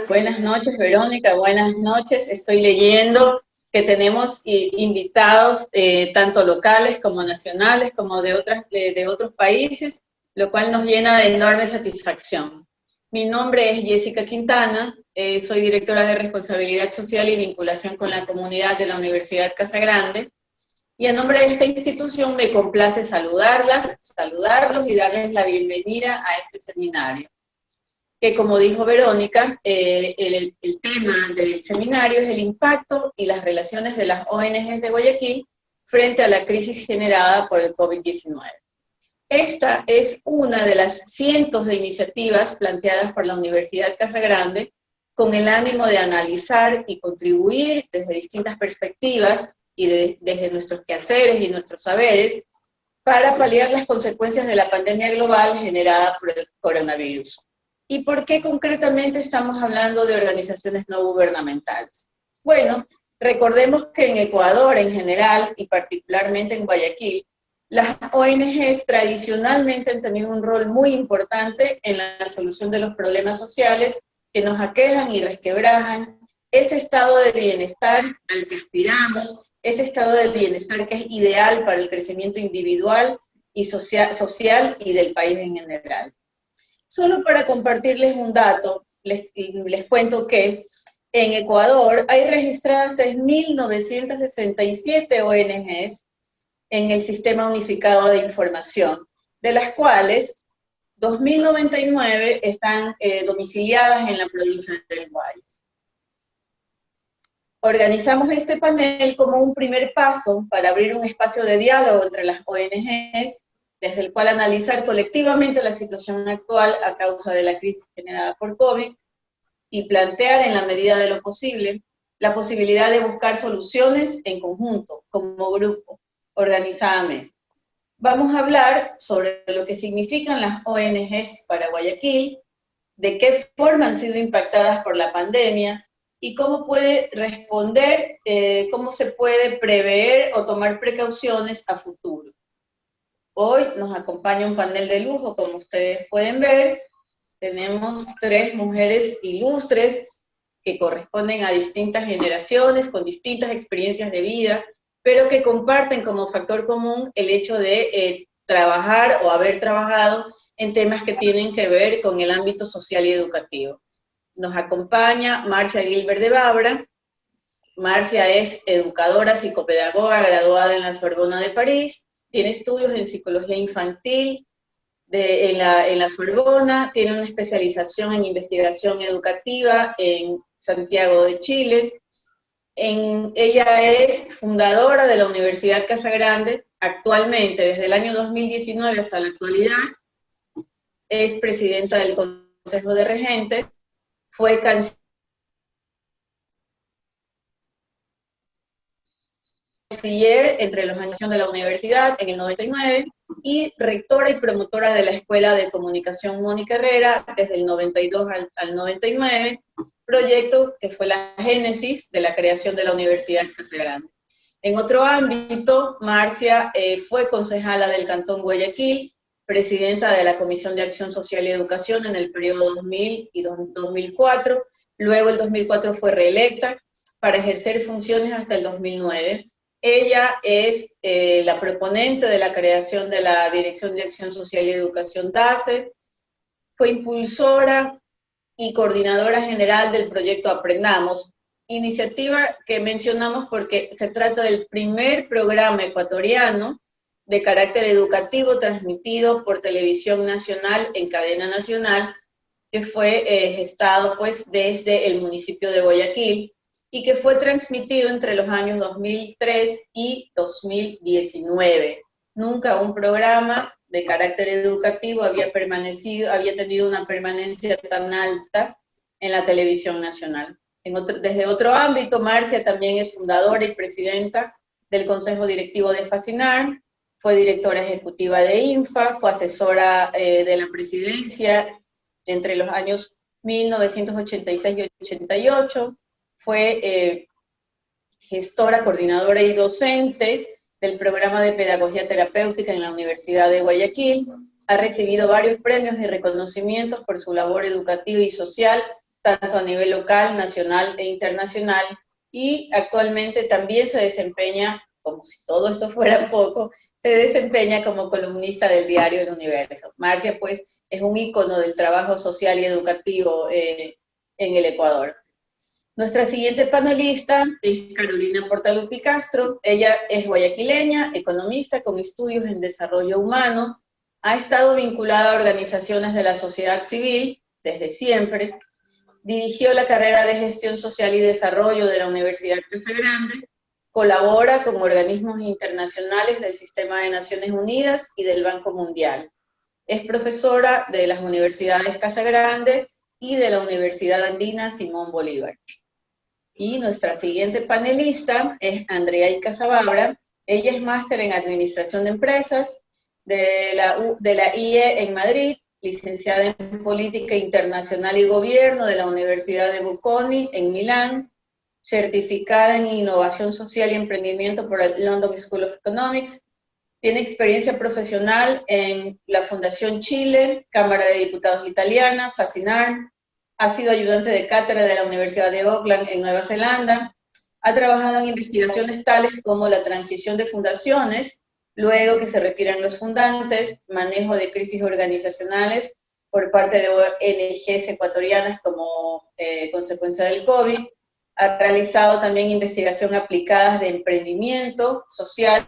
Buenas noches, Verónica, buenas noches. Estoy leyendo que tenemos invitados tanto locales como nacionales, como de otros países, lo cual nos llena de enorme satisfacción. Mi nombre es Jessica Quintana, soy directora de Responsabilidad Social y Vinculación con la Comunidad de la Universidad Casagrande, y a nombre de esta institución me complace saludarlos y darles la bienvenida a este seminario, que como dijo Verónica, el tema del seminario es el impacto y las relaciones de las ONGs de Guayaquil frente a la crisis generada por el COVID-19. Esta es una de las cientos de iniciativas planteadas por la Universidad Casagrande con el ánimo de analizar y contribuir desde distintas perspectivas y desde nuestros quehaceres y nuestros saberes para paliar las consecuencias de la pandemia global generada por el coronavirus. ¿Y por qué concretamente estamos hablando de organizaciones no gubernamentales? Bueno, recordemos que en Ecuador en general, y particularmente en Guayaquil, las ONGs tradicionalmente han tenido un rol muy importante en la solución de los problemas sociales que nos aquejan y resquebrajan ese estado de bienestar al que aspiramos, ese estado de bienestar que es ideal para el crecimiento individual y social y del país en general. Solo para compartirles un dato, les cuento que en Ecuador hay registradas 6.967 ONGs en el Sistema Unificado de Información, de las cuales 2.099 están domiciliadas en la provincia del Guayas. Organizamos este panel como un primer paso para abrir un espacio de diálogo entre las ONGs, desde el cual analizar colectivamente la situación actual a causa de la crisis generada por COVID y plantear en la medida de lo posible la posibilidad de buscar soluciones en conjunto, como grupo, organizadamente. Vamos a hablar sobre lo que significan las ONGs para Guayaquil, de qué forma han sido impactadas por la pandemia y cómo puede responder, cómo se puede prever o tomar precauciones a futuro. Hoy nos acompaña un panel de lujo, como ustedes pueden ver. Tenemos 3 mujeres ilustres que corresponden a distintas generaciones, con distintas experiencias de vida, pero que comparten como factor común el hecho de trabajar o haber trabajado en temas que tienen que ver con el ámbito social y educativo. Nos acompaña Marcia Gilbert de Babra. Marcia es educadora psicopedagoga graduada en la Sorbona de París, tiene estudios en psicología infantil en la Sorbona, tiene una especialización en investigación educativa en Santiago de Chile. Ella es fundadora de la Universidad Casagrande, actualmente, desde el año 2019 hasta la actualidad, es presidenta del Consejo de Regentes, fue canciller entre los años de la universidad en el 99 y rectora y promotora de la Escuela de Comunicación Mónica Herrera desde el 92 al 99, proyecto que fue la génesis de la creación de la Universidad Casagrande. En otro ámbito, Marcia fue concejala del Cantón Guayaquil, presidenta de la Comisión de Acción Social y Educación en el periodo 2000 y 2004, luego el 2004 fue reelecta para ejercer funciones hasta el 2009. Ella es la proponente de la creación de la Dirección de Acción Social y Educación DACE, fue impulsora y coordinadora general del proyecto Aprendamos, iniciativa que mencionamos porque se trata del primer programa ecuatoriano de carácter educativo transmitido por televisión nacional en cadena nacional, que fue gestado pues desde el municipio de Guayaquil, y que fue transmitido entre los años 2003 y 2019. Nunca un programa de carácter educativo había tenido una permanencia tan alta en la televisión nacional. Desde otro ámbito, Marcia también es fundadora y presidenta del Consejo Directivo de Fascinar, fue directora ejecutiva de INFA, fue asesora de la presidencia entre los años 1986 y 88. Fue gestora, coordinadora y docente del programa de pedagogía terapéutica en la Universidad de Guayaquil. Ha recibido varios premios y reconocimientos por su labor educativa y social, tanto a nivel local, nacional e internacional, y actualmente también se desempeña, como si todo esto fuera poco, se desempeña como columnista del diario El Universo. Marcia, pues, es un ícono del trabajo social y educativo en el Ecuador. Nuestra siguiente panelista es Carolina Portalupi Castro. Ella es guayaquileña, economista con estudios en desarrollo humano. Ha estado vinculada a organizaciones de la sociedad civil desde siempre. Dirigió la carrera de Gestión Social y Desarrollo de la Universidad Casagrande. Colabora con organismos internacionales del Sistema de Naciones Unidas y del Banco Mundial. Es profesora de las universidades Casagrande y de la Universidad Andina Simón Bolívar. Y nuestra siguiente panelista es Andrea Icazábabra. Ella es máster en Administración de Empresas de la IE en Madrid, licenciada en Política Internacional y Gobierno de la Universidad de Bocconi en Milán, certificada en Innovación Social y Emprendimiento por el London School of Economics. Tiene experiencia profesional en la Fundación Chile, Cámara de Diputados Italiana, Fascinar. Ha sido ayudante de cátedra de la Universidad de Auckland en Nueva Zelanda. Ha trabajado en investigaciones tales como la transición de fundaciones, luego que se retiran los fundantes, manejo de crisis organizacionales por parte de ONGs ecuatorianas como consecuencia del COVID. Ha realizado también investigación aplicada de emprendimiento social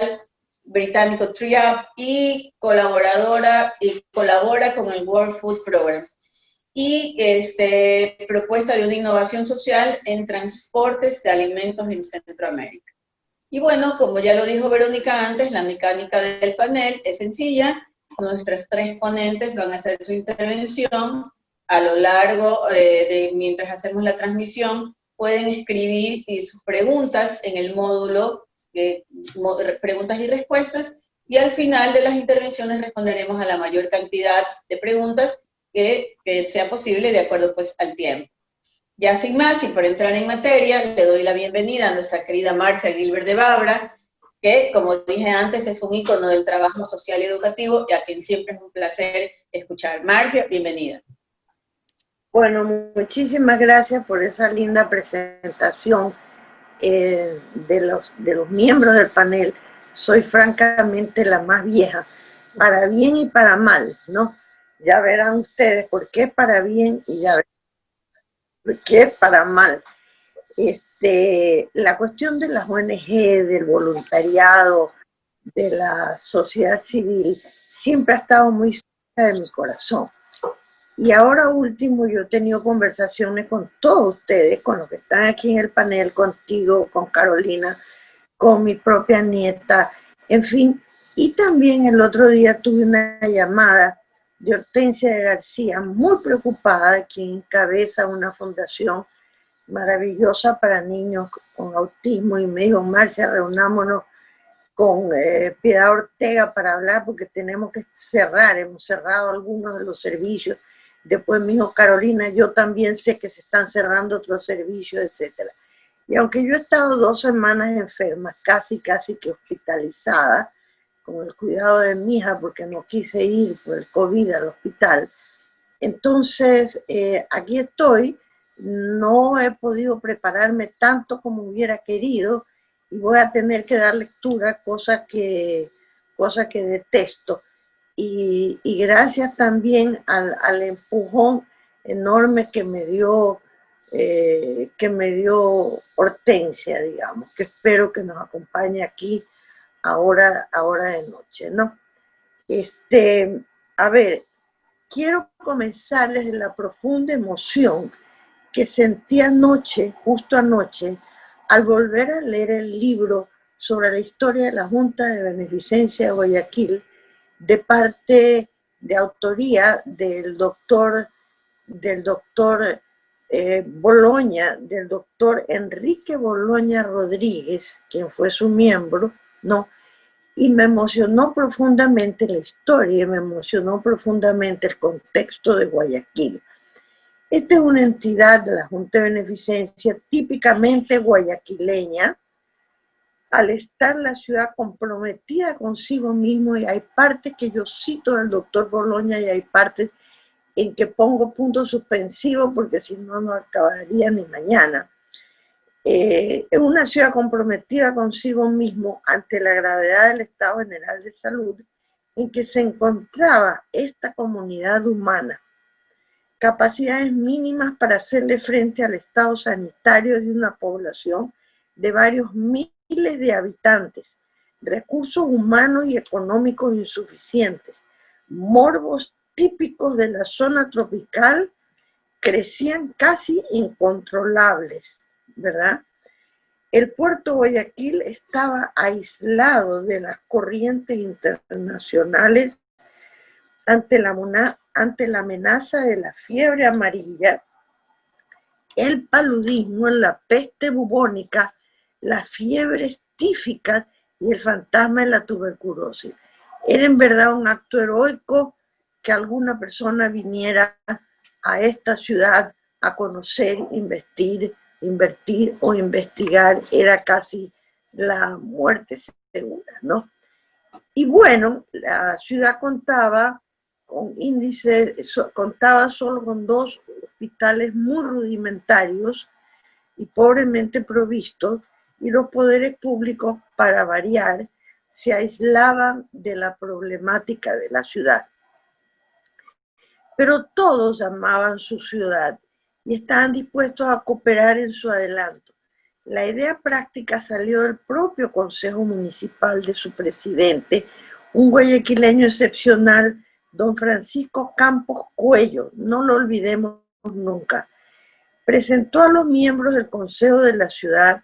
británico TRIAP y colabora con el World Food Program. Y propuesta de una innovación social en transportes de alimentos en Centroamérica. Y bueno, como ya lo dijo Verónica antes, la mecánica del panel es sencilla. Nuestras tres ponentes van a hacer su intervención a lo largo mientras hacemos la transmisión. Pueden escribir sus preguntas en el módulo de preguntas y respuestas, y al final de las intervenciones responderemos a la mayor cantidad de preguntas que sea posible de acuerdo pues al tiempo. Ya sin más, y para entrar en materia, le doy la bienvenida a nuestra querida Marcia Gilbert de Babra, que, como dije antes, es un ícono del trabajo social y educativo, y a quien siempre es un placer escuchar. Marcia, bienvenida. Bueno, muchísimas gracias por esa linda presentación de los miembros del panel. Soy francamente la más vieja, para bien y para mal, ¿no? Ya verán ustedes por qué para bien y ya verán por qué para mal. La cuestión de las ONG, del voluntariado, de la sociedad civil, siempre ha estado muy cerca de mi corazón. Y ahora último, yo he tenido conversaciones con todos ustedes, con los que están aquí en el panel, contigo, con Carolina, con mi propia nieta, en fin. Y también el otro día tuve una llamada de Hortensia de García, muy preocupada, quien encabeza una fundación maravillosa para niños con autismo, y me dijo: Marcia, reunámonos con Piedad Ortega para hablar porque tenemos que cerrar, hemos cerrado algunos de los servicios. Después me dijo: Carolina, yo también sé que se están cerrando otros servicios, etc. Y aunque yo he estado 2 semanas enferma, casi que hospitalizada, con el cuidado de mi hija porque no quise ir por el COVID al hospital, entonces aquí estoy. No he podido prepararme tanto como hubiera querido y voy a tener que dar lectura, cosa que detesto. Y gracias también al empujón enorme que me dio Hortensia, digamos, que espero que nos acompañe aquí ahora de noche, ¿no? A ver, quiero comenzar desde la profunda emoción que sentí anoche, justo anoche, al volver a leer el libro sobre la historia de la Junta de Beneficencia de Guayaquil, de parte de autoría del doctor Boloña, del doctor Enrique Boloña Rodríguez, quien fue su miembro, ¿no? Y me emocionó profundamente la historia, y me emocionó profundamente el contexto de Guayaquil. Esta es una entidad de la Junta de Beneficencia típicamente guayaquileña, al estar la ciudad comprometida consigo mismo, y hay partes que yo cito del doctor Boloña y hay partes en que pongo puntos suspensivos porque si no, no acabaría ni mañana. Es una ciudad comprometida consigo mismo ante la gravedad del estado general de salud en que se encontraba esta comunidad humana, capacidades mínimas para hacerle frente al estado sanitario de una población de varios miles de habitantes, recursos humanos y económicos insuficientes, morbos típicos de la zona tropical crecían casi incontrolables, ¿verdad? El puerto de Guayaquil estaba aislado de las corrientes internacionales ante la amenaza de la fiebre amarilla, el paludismo, la peste bubónica, las fiebres tíficas y el fantasma de la tuberculosis. Era en verdad un acto heroico que alguna persona viniera a esta ciudad a conocer, invertir o investigar. Era casi la muerte segura, ¿no? Y bueno, la ciudad contaba solo con 2 hospitales muy rudimentarios y pobremente provistos, y los poderes públicos, para variar, se aislaban de la problemática de la ciudad. Pero todos amaban su ciudad y estaban dispuestos a cooperar en su adelanto. La idea práctica salió del propio Consejo Municipal de su presidente, un guayaquileño excepcional, don Francisco Campos Cuello, no lo olvidemos nunca. Presentó a los miembros del Consejo de la ciudad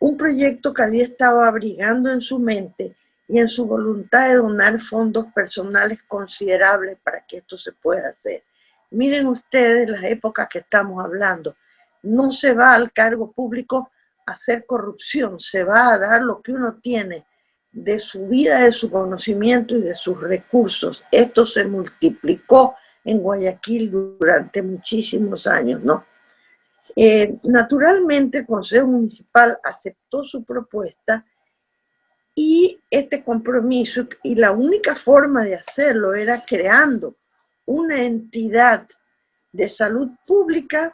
un proyecto que había estado abrigando en su mente y en su voluntad de donar fondos personales considerables para que esto se pueda hacer. Miren ustedes las épocas que estamos hablando. No se va al cargo público a hacer corrupción, se va a dar lo que uno tiene de su vida, de su conocimiento y de sus recursos. Esto se multiplicó en Guayaquil durante muchísimos años, ¿no? Naturalmente el Consejo Municipal aceptó su propuesta y este compromiso, y la única forma de hacerlo era creando una entidad de salud pública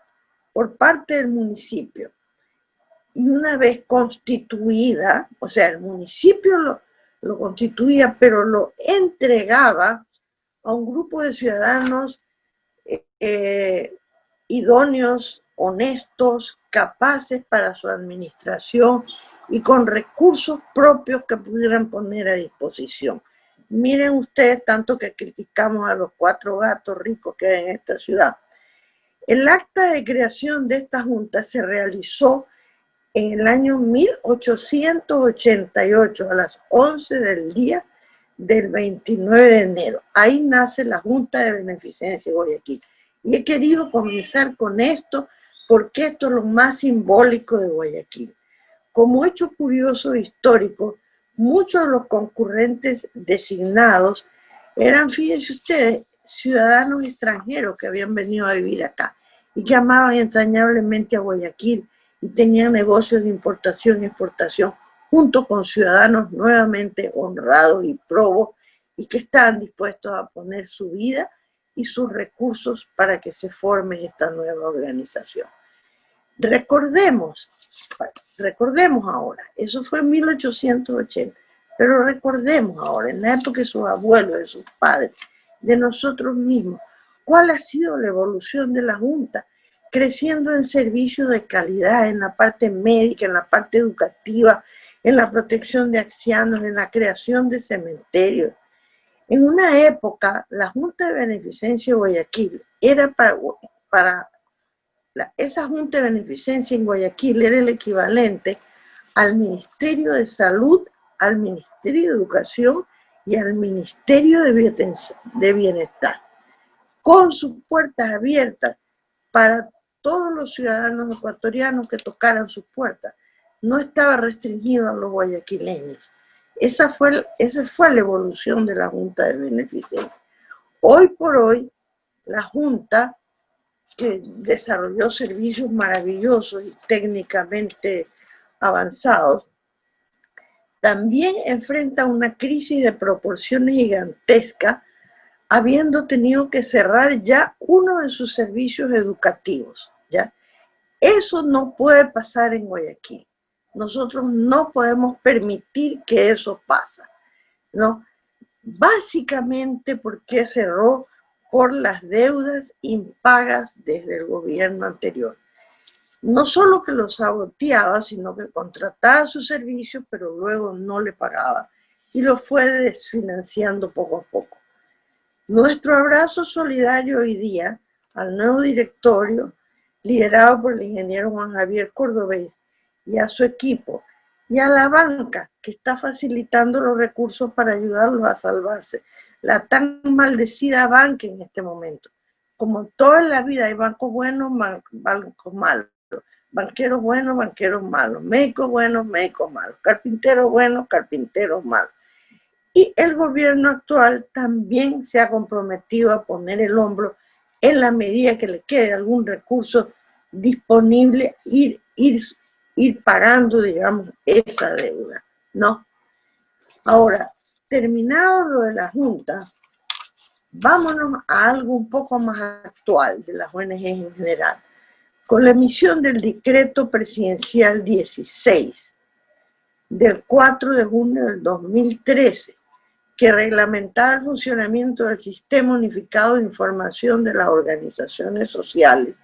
por parte del municipio. Y una vez constituida, o sea, el municipio lo constituía, pero lo entregaba a un grupo de ciudadanos idóneos, honestos, capaces para su administración y con recursos propios que pudieran poner a disposición. Miren ustedes, tanto que criticamos a los 4 gatos ricos que hay en esta ciudad. El acta de creación de esta junta se realizó en el año 1888 a las 11 del día del 29 de enero. Ahí nace la Junta de Beneficencia de Guayaquil. Y he querido comenzar con esto porque esto es lo más simbólico de Guayaquil. Como hecho curioso e histórico, muchos de los concurrentes designados eran, fíjense ustedes, ciudadanos extranjeros que habían venido a vivir acá y que amaban entrañablemente a Guayaquil y tenían negocios de importación y exportación junto con ciudadanos nuevamente honrados y probos y que estaban dispuestos a poner su vida y sus recursos para que se forme esta nueva organización. Recordemos ahora, eso fue en 1880, pero recordemos ahora, en la época de sus abuelos, de sus padres, de nosotros mismos, cuál ha sido la evolución de la Junta, creciendo en servicios de calidad, en la parte médica, en la parte educativa, en la protección de ancianos, en la creación de cementerios. En una época, la Junta de Beneficencia de Guayaquil era esa Junta de Beneficencia en Guayaquil era el equivalente al Ministerio de Salud, al Ministerio de Educación y al Ministerio de Bienestar, con sus puertas abiertas para todos los ciudadanos ecuatorianos que tocaran sus puertas. No estaba restringido a los guayaquileños. Esa fue la evolución de la Junta de Beneficencia. Hoy por hoy, la Junta que desarrolló servicios maravillosos y técnicamente avanzados, también enfrenta una crisis de proporciones gigantescas, habiendo tenido que cerrar ya uno de sus servicios educativos, ¿ya? Eso no puede pasar en Guayaquil. Nosotros no podemos permitir que eso pase, ¿no? Básicamente porque cerró por las deudas impagas desde el gobierno anterior. No solo que lo saboteaba, sino que contrataba su servicio, pero luego no le pagaba y lo fue desfinanciando poco a poco. Nuestro abrazo solidario hoy día al nuevo directorio, liderado por el ingeniero Juan Javier Cordobés, y a su equipo, y a la banca que está facilitando los recursos para ayudarlos a salvarse. La tan maldecida banca en este momento. Como toda la vida hay bancos buenos, bancos malos, banqueros buenos, banqueros malos, médicos buenos, médicos malos, carpinteros buenos, carpinteros malos. Y el gobierno actual también se ha comprometido a poner el hombro en la medida que le quede algún recurso disponible, ir pagando, digamos, esa deuda, ¿no? Ahora, terminado lo de la Junta, vámonos a algo un poco más actual de las ONG en general. Con la emisión del decreto presidencial 16 del 4 de junio del 2013, que reglamentaba el funcionamiento del Sistema Unificado de Información de las Organizaciones Sociales,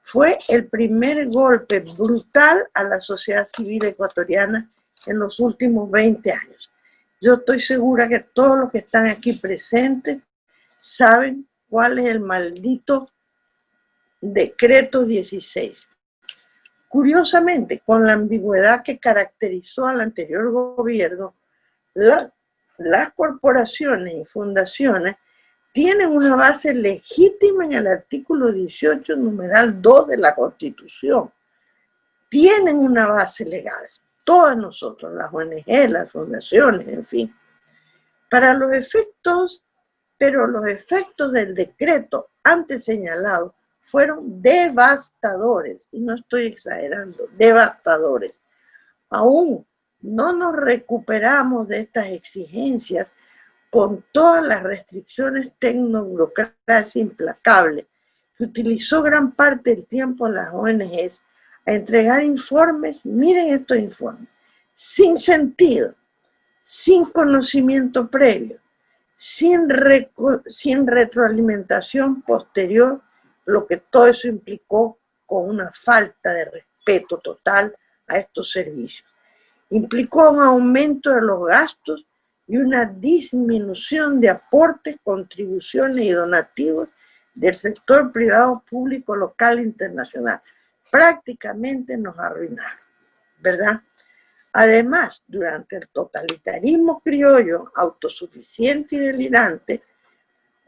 fue el primer golpe brutal a la sociedad civil ecuatoriana en los últimos 20 años. Yo estoy segura que todos los que están aquí presentes saben cuál es el maldito decreto 16. Curiosamente, con la ambigüedad que caracterizó al anterior gobierno, las corporaciones y fundaciones tienen una base legítima en el artículo 18, numeral 2 de la Constitución. Tienen una base legal, todas nosotros, las ONG, las fundaciones, en fin. Para los efectos, pero los efectos del decreto antes señalado fueron devastadores, y no estoy exagerando, devastadores. Aún no nos recuperamos de estas exigencias con todas las restricciones tecnoburocracia implacable que utilizó gran parte del tiempo las ONGs a entregar informes, miren estos informes, sin sentido, sin conocimiento previo, sin retroalimentación posterior, lo que todo eso implicó con una falta de respeto total a estos servicios. Implicó un aumento de los gastos y una disminución de aportes, contribuciones y donativos del sector privado, público, local e internacional. Prácticamente nos arruinaron, ¿verdad? Además, durante el totalitarismo criollo, autosuficiente y delirante,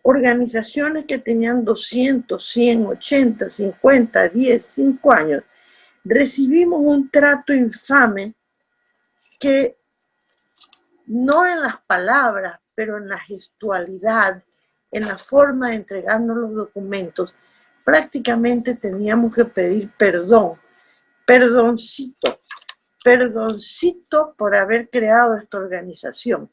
organizaciones que tenían 200, 100, 80, 50, 10, 5 años, recibimos un trato infame que no en las palabras, pero en la gestualidad, en la forma de entregarnos los documentos, prácticamente teníamos que pedir perdón, perdoncito por haber creado esta organización,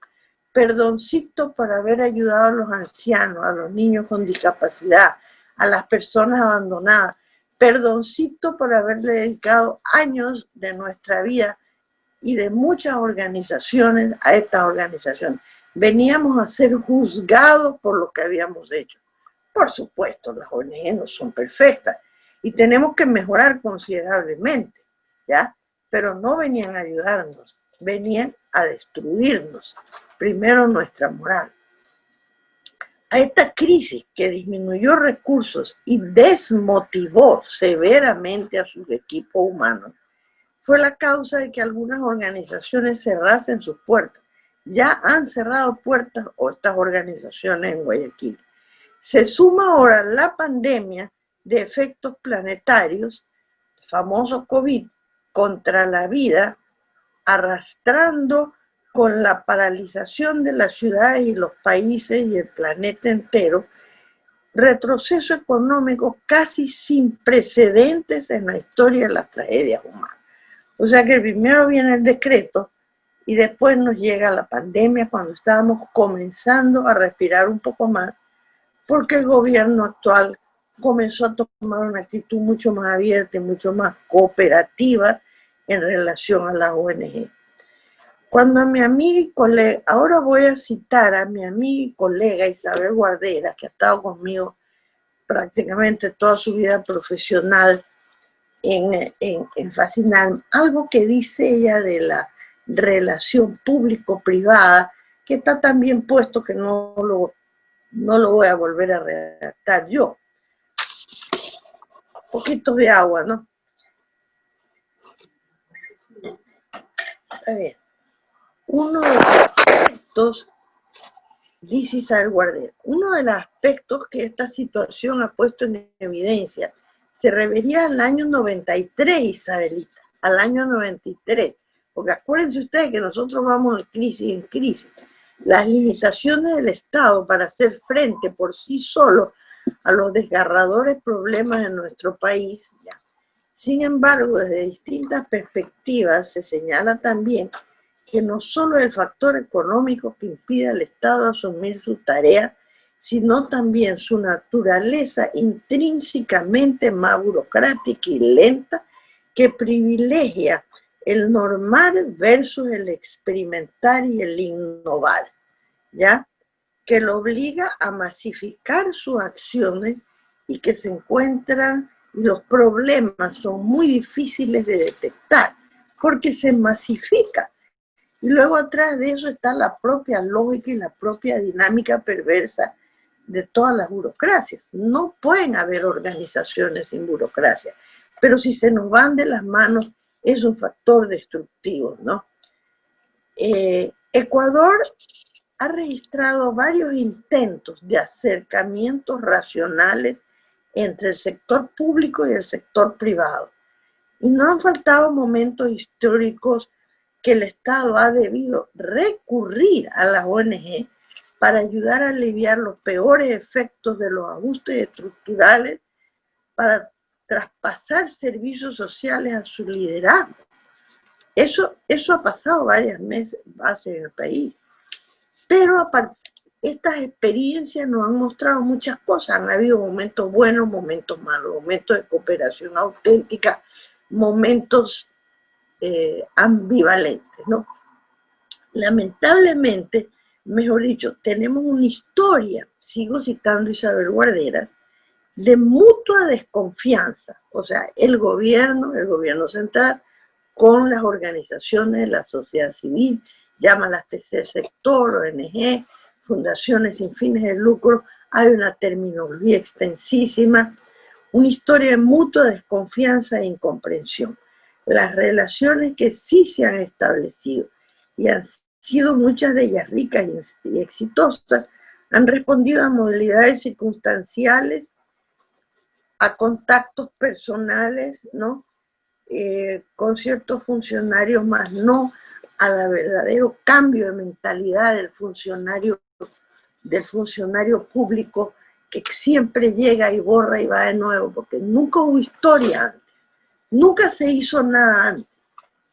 perdoncito por haber ayudado a los ancianos, a los niños con discapacidad, a las personas abandonadas, perdoncito por haberle dedicado años de nuestra vida y de muchas organizaciones a estas organizaciones. Veníamos a ser juzgados por lo que habíamos hecho. Por supuesto, las ONG no son perfectas y tenemos que mejorar considerablemente, ¿ya? Pero no venían a ayudarnos, venían a destruirnos. Primero nuestra moral. A esta crisis que disminuyó recursos y desmotivó severamente a sus equipos humanos, fue la causa de que algunas organizaciones cerrasen sus puertas. Ya han cerrado puertas estas organizaciones en Guayaquil. Se suma ahora la pandemia de efectos planetarios, el famoso COVID, contra la vida, arrastrando con la paralización de las ciudades y los países y el planeta entero, retroceso económico casi sin precedentes en la historia de las tragedias humanas. O sea que primero viene el decreto y después nos llega la pandemia cuando estábamos comenzando a respirar un poco más, porque el gobierno actual comenzó a tomar una actitud mucho más abierta y mucho más cooperativa en relación a la ONG. Cuando a mi amiga y colega, ahora voy a citar a mi amiga y colega Isabel Guardera, que ha estado conmigo prácticamente toda su vida profesional en Fascinarme, algo que dice ella de la relación público-privada, que está tan bien puesto que no lo voy a volver a redactar yo. Un poquito de agua, ¿no? A ver, uno de los aspectos, dice Isabel Guardera, uno de los aspectos que esta situación ha puesto en evidencia se refería al año 93, Isabelita, al año 93, porque acuérdense ustedes que nosotros vamos de crisis en crisis. Las limitaciones del Estado para hacer frente por sí solo a los desgarradores problemas de nuestro país. Ya. Sin embargo, desde distintas perspectivas se señala también que no solo el factor económico que impide al Estado asumir su tarea, sino también su naturaleza intrínsecamente más burocrática y lenta que privilegia el normar versus el experimentar y el innovar, ¿ya? Que lo obliga a masificar sus acciones y que se encuentran, y los problemas son muy difíciles de detectar, porque se masifica. Y luego atrás de eso está la propia lógica y la propia dinámica perversa de todas las burocracias. No pueden haber organizaciones sin burocracia, pero si se nos van de las manos es un factor destructivo, ¿no? Ecuador ha registrado varios intentos de acercamientos racionales entre el sector público y el sector privado. Y no han faltado momentos históricos que el Estado ha debido recurrir a las ONG para ayudar a aliviar los peores efectos de los ajustes estructurales, para traspasar servicios sociales a su liderazgo. Eso ha pasado varias veces en el país. Pero estas experiencias nos han mostrado muchas cosas. Han habido momentos buenos, momentos malos, momentos de cooperación auténtica, momentos ambivalentes, ¿no? Lamentablemente, mejor dicho, tenemos una historia, sigo citando a Isabel Guardera, de mutua desconfianza, o sea, el gobierno central, con las organizaciones de la sociedad civil, llámalas tercer sector, ONG, fundaciones sin fines de lucro, hay una terminología extensísima, una historia de mutua desconfianza e incomprensión. Las relaciones que sí se han establecido y han sido muchas de ellas ricas y exitosas, han respondido a modalidades circunstanciales, a contactos personales, ¿no? Con ciertos funcionarios, más no al verdadero cambio de mentalidad del funcionario público, que siempre llega y borra y va de nuevo, porque nunca hubo historia antes, nunca se hizo nada antes.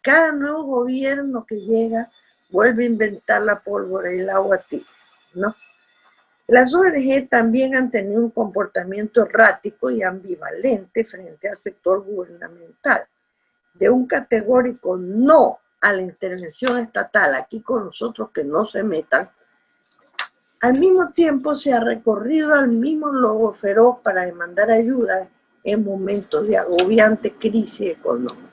Cada nuevo gobierno que llega vuelve a inventar la pólvora y el agua tibia, ¿no? Las ONG también han tenido un comportamiento errático y ambivalente frente al sector gubernamental, de un categórico no a la intervención estatal, aquí con nosotros que no se metan. Al mismo tiempo se ha recorrido al mismo lobo feroz para demandar ayuda en momentos de agobiante crisis económica.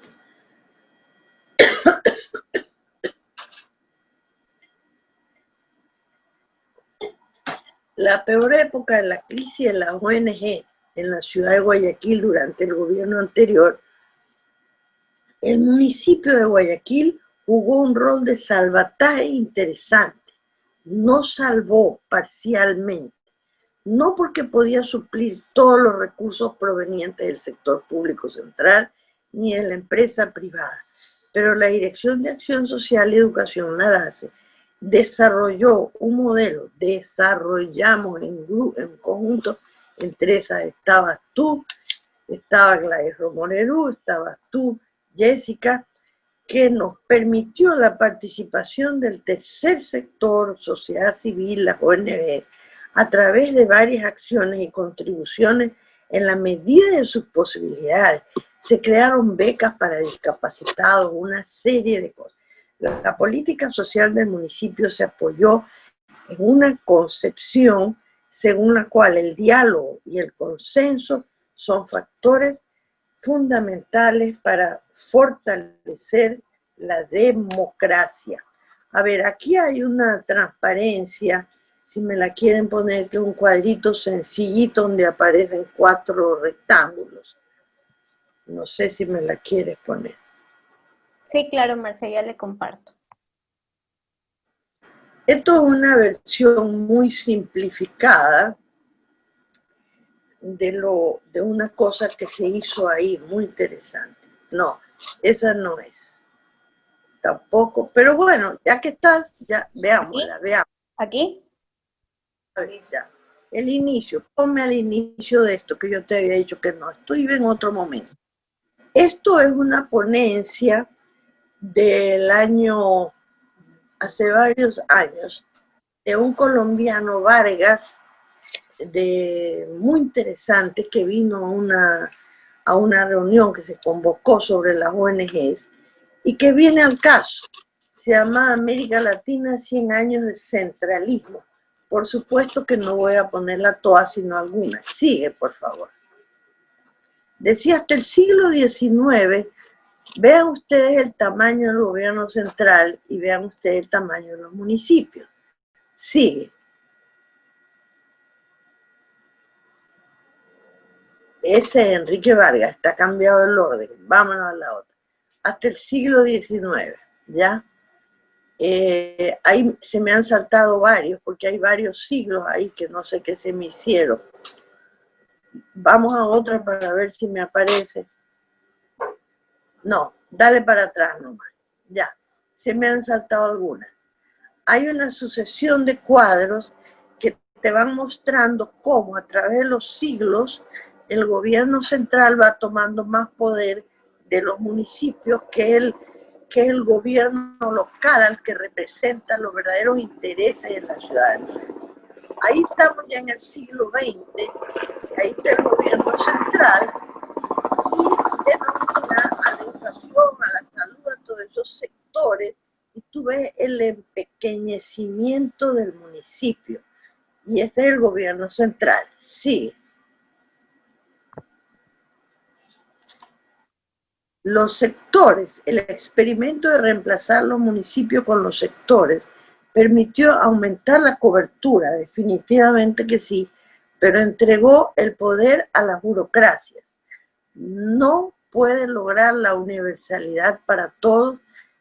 La peor época de la crisis de la ONG en la ciudad de Guayaquil durante el gobierno anterior, el municipio de Guayaquil jugó un rol de salvataje interesante. No salvó parcialmente, no porque podía suplir todos los recursos provenientes del sector público central ni de la empresa privada, pero la Dirección de Acción Social y Educación, la DACE, desarrollamos en conjunto Entre esas estabas tú, estaba Gladys Romonerú, estabas tú, Jessica, que nos permitió la participación del tercer sector, sociedad civil, las ONG, a través de varias acciones y contribuciones en la medida de sus posibilidades. Se crearon becas para discapacitados, una serie de cosas. La política social del municipio se apoyó en una concepción según la cual el diálogo y el consenso son factores fundamentales para fortalecer la democracia. A ver, aquí hay una transparencia, si me la quieren poner, que es un cuadrito sencillito donde aparecen 4 rectángulos. No sé si me la quieres poner. Sí, claro, Marcia, ya le comparto. Esto es una versión muy simplificada de una cosa que se hizo ahí, muy interesante. No, esa no es. Tampoco, pero bueno, ya que estás, ya veámosla, veamos. ¿Aquí? Ya. El inicio, ponme al inicio de esto que yo te había dicho que no, estoy en otro momento. Esto es una ponencia del año, hace varios años, de un colombiano, Vargas, muy interesante, que vino a una reunión que se convocó sobre las ONGs y que viene al caso. Se llama América Latina, 100 años de centralismo. Por supuesto que no voy a ponerla toda, sino alguna. Sigue, por favor. Decía, hasta el siglo XIX, vean ustedes el tamaño del gobierno central y vean ustedes el tamaño de los municipios. Sigue. Ese es Enrique Vargas, está cambiado el orden. Vámonos a la otra. Hasta el siglo XIX, ¿ya? Ahí se me han saltado varios, porque hay varios siglos ahí que no sé qué se me hicieron. Vamos a otra para ver si me aparece. No, dale para atrás nomás. Ya, se me han saltado algunas. Hay una sucesión de cuadros que te van mostrando cómo a través de los siglos el gobierno central va tomando más poder de los municipios que el gobierno local, al que representa los verdaderos intereses de la ciudadanía. Ahí estamos ya en el siglo XX, ahí está el gobierno central y denomina a la educación, a la salud, a todos esos sectores, y tú ves el empequeñecimiento del municipio. Y este es el gobierno central, sí. Los sectores, el experimento de reemplazar los municipios con los sectores permitió aumentar la cobertura, definitivamente que sí, pero entregó el poder a las burocracias. No puede lograr la universalidad para todos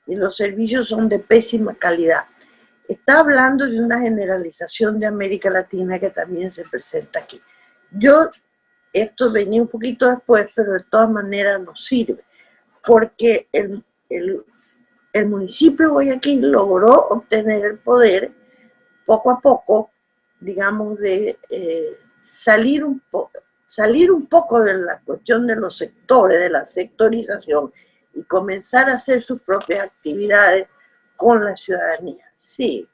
y los servicios son de pésima calidad. Está hablando de una generalización de América Latina que también se presenta aquí. Esto venía un poquito después, pero de todas maneras nos sirve, porque el municipio de Guayaquil logró obtener el poder poco a poco, digamos, de salir un poco de la cuestión de los sectores, de la sectorización, y comenzar a hacer sus propias actividades con la ciudadanía. Sí.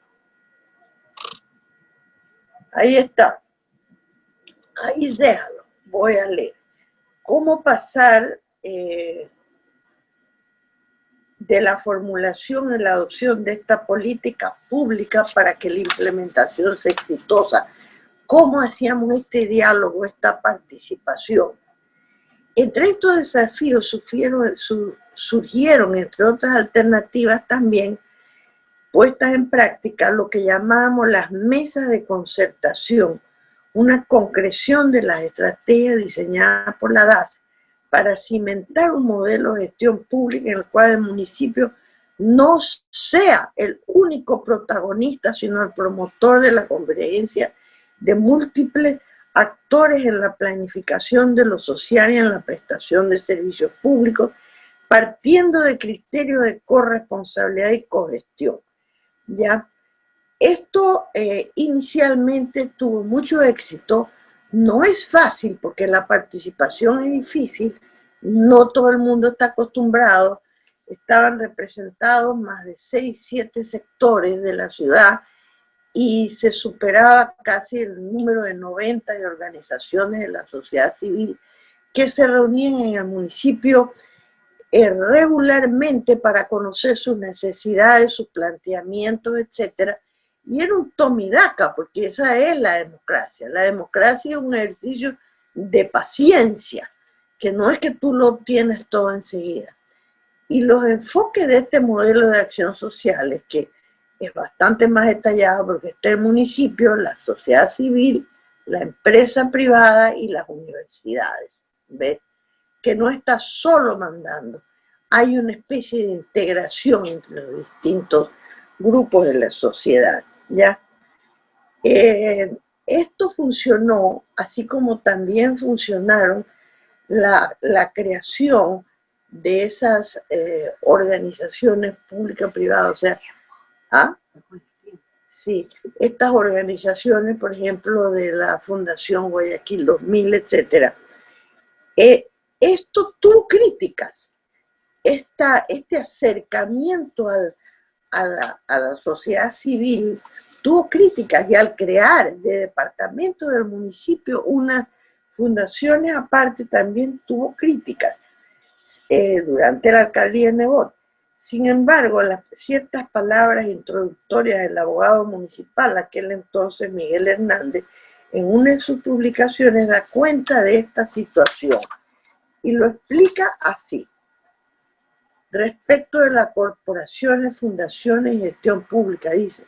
Ahí está. Ahí déjalo. Voy a leer. ¿Cómo pasar de la formulación y la adopción de esta política pública para que la implementación sea exitosa? ¿Cómo hacíamos este diálogo, esta participación? Entre estos desafíos surgieron, entre otras alternativas también, puestas en práctica lo que llamábamos las mesas de concertación, una concreción de las estrategias diseñadas por la DACE para cimentar un modelo de gestión pública en el cual el municipio no sea el único protagonista, sino el promotor de la convergencia de múltiples actores en la planificación de lo social y en la prestación de servicios públicos, partiendo de criterios de corresponsabilidad y cogestión. ¿Ya? Esto inicialmente tuvo mucho éxito, No es fácil porque la participación es difícil, no todo el mundo está acostumbrado, estaban representados más de 6, 7 sectores de la ciudad y se superaba casi el número de 90 de organizaciones de la sociedad civil que se reunían en el municipio regularmente para conocer sus necesidades, sus planteamientos, etcétera. Y era un tomidaca, porque esa es la democracia. La democracia es un ejercicio de paciencia, que no es que tú lo obtienes todo enseguida. Y los enfoques de este modelo de acción social es que es bastante más detallado porque está el municipio, la sociedad civil, la empresa privada y las universidades. ¿Ves? Que no está solo mandando. Hay una especie de integración entre los distintos grupos de la sociedad, ¿ya? Esto funcionó, así como también funcionaron la creación de esas organizaciones públicas-privadas, o sea, ¿ah? Sí, estas organizaciones, por ejemplo, de la Fundación Guayaquil 2000, etcétera. Esto tuvo críticas, este acercamiento a la sociedad civil tuvo críticas y al crear de departamento del municipio unas fundaciones aparte también tuvo críticas durante la alcaldía de Nebot. Sin embargo, ciertas palabras introductorias del abogado municipal, aquel entonces Miguel Hernández, en una de sus publicaciones da cuenta de esta situación y lo explica así. Respecto de las corporaciones, fundaciones y gestión pública, dice,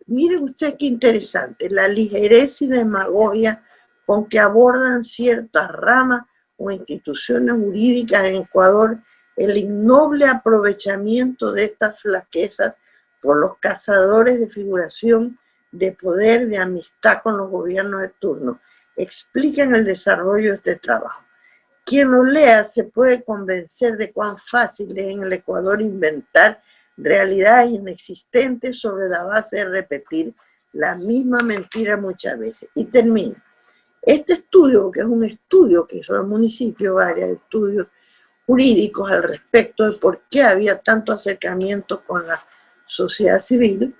miren usted qué interesante, la ligereza y demagogia con que abordan ciertas ramas o instituciones jurídicas en Ecuador el innoble aprovechamiento de estas flaquezas por los cazadores de figuración, de poder, de amistad con los gobiernos de turno, explican el desarrollo de este trabajo. Quien lo lea se puede convencer de cuán fácil es en el Ecuador inventar realidades inexistentes sobre la base de repetir la misma mentira muchas veces. Y termino. Este estudio, que es un estudio que hizo el municipio, varios estudios jurídicos al respecto de por qué había tanto acercamiento con la sociedad civil,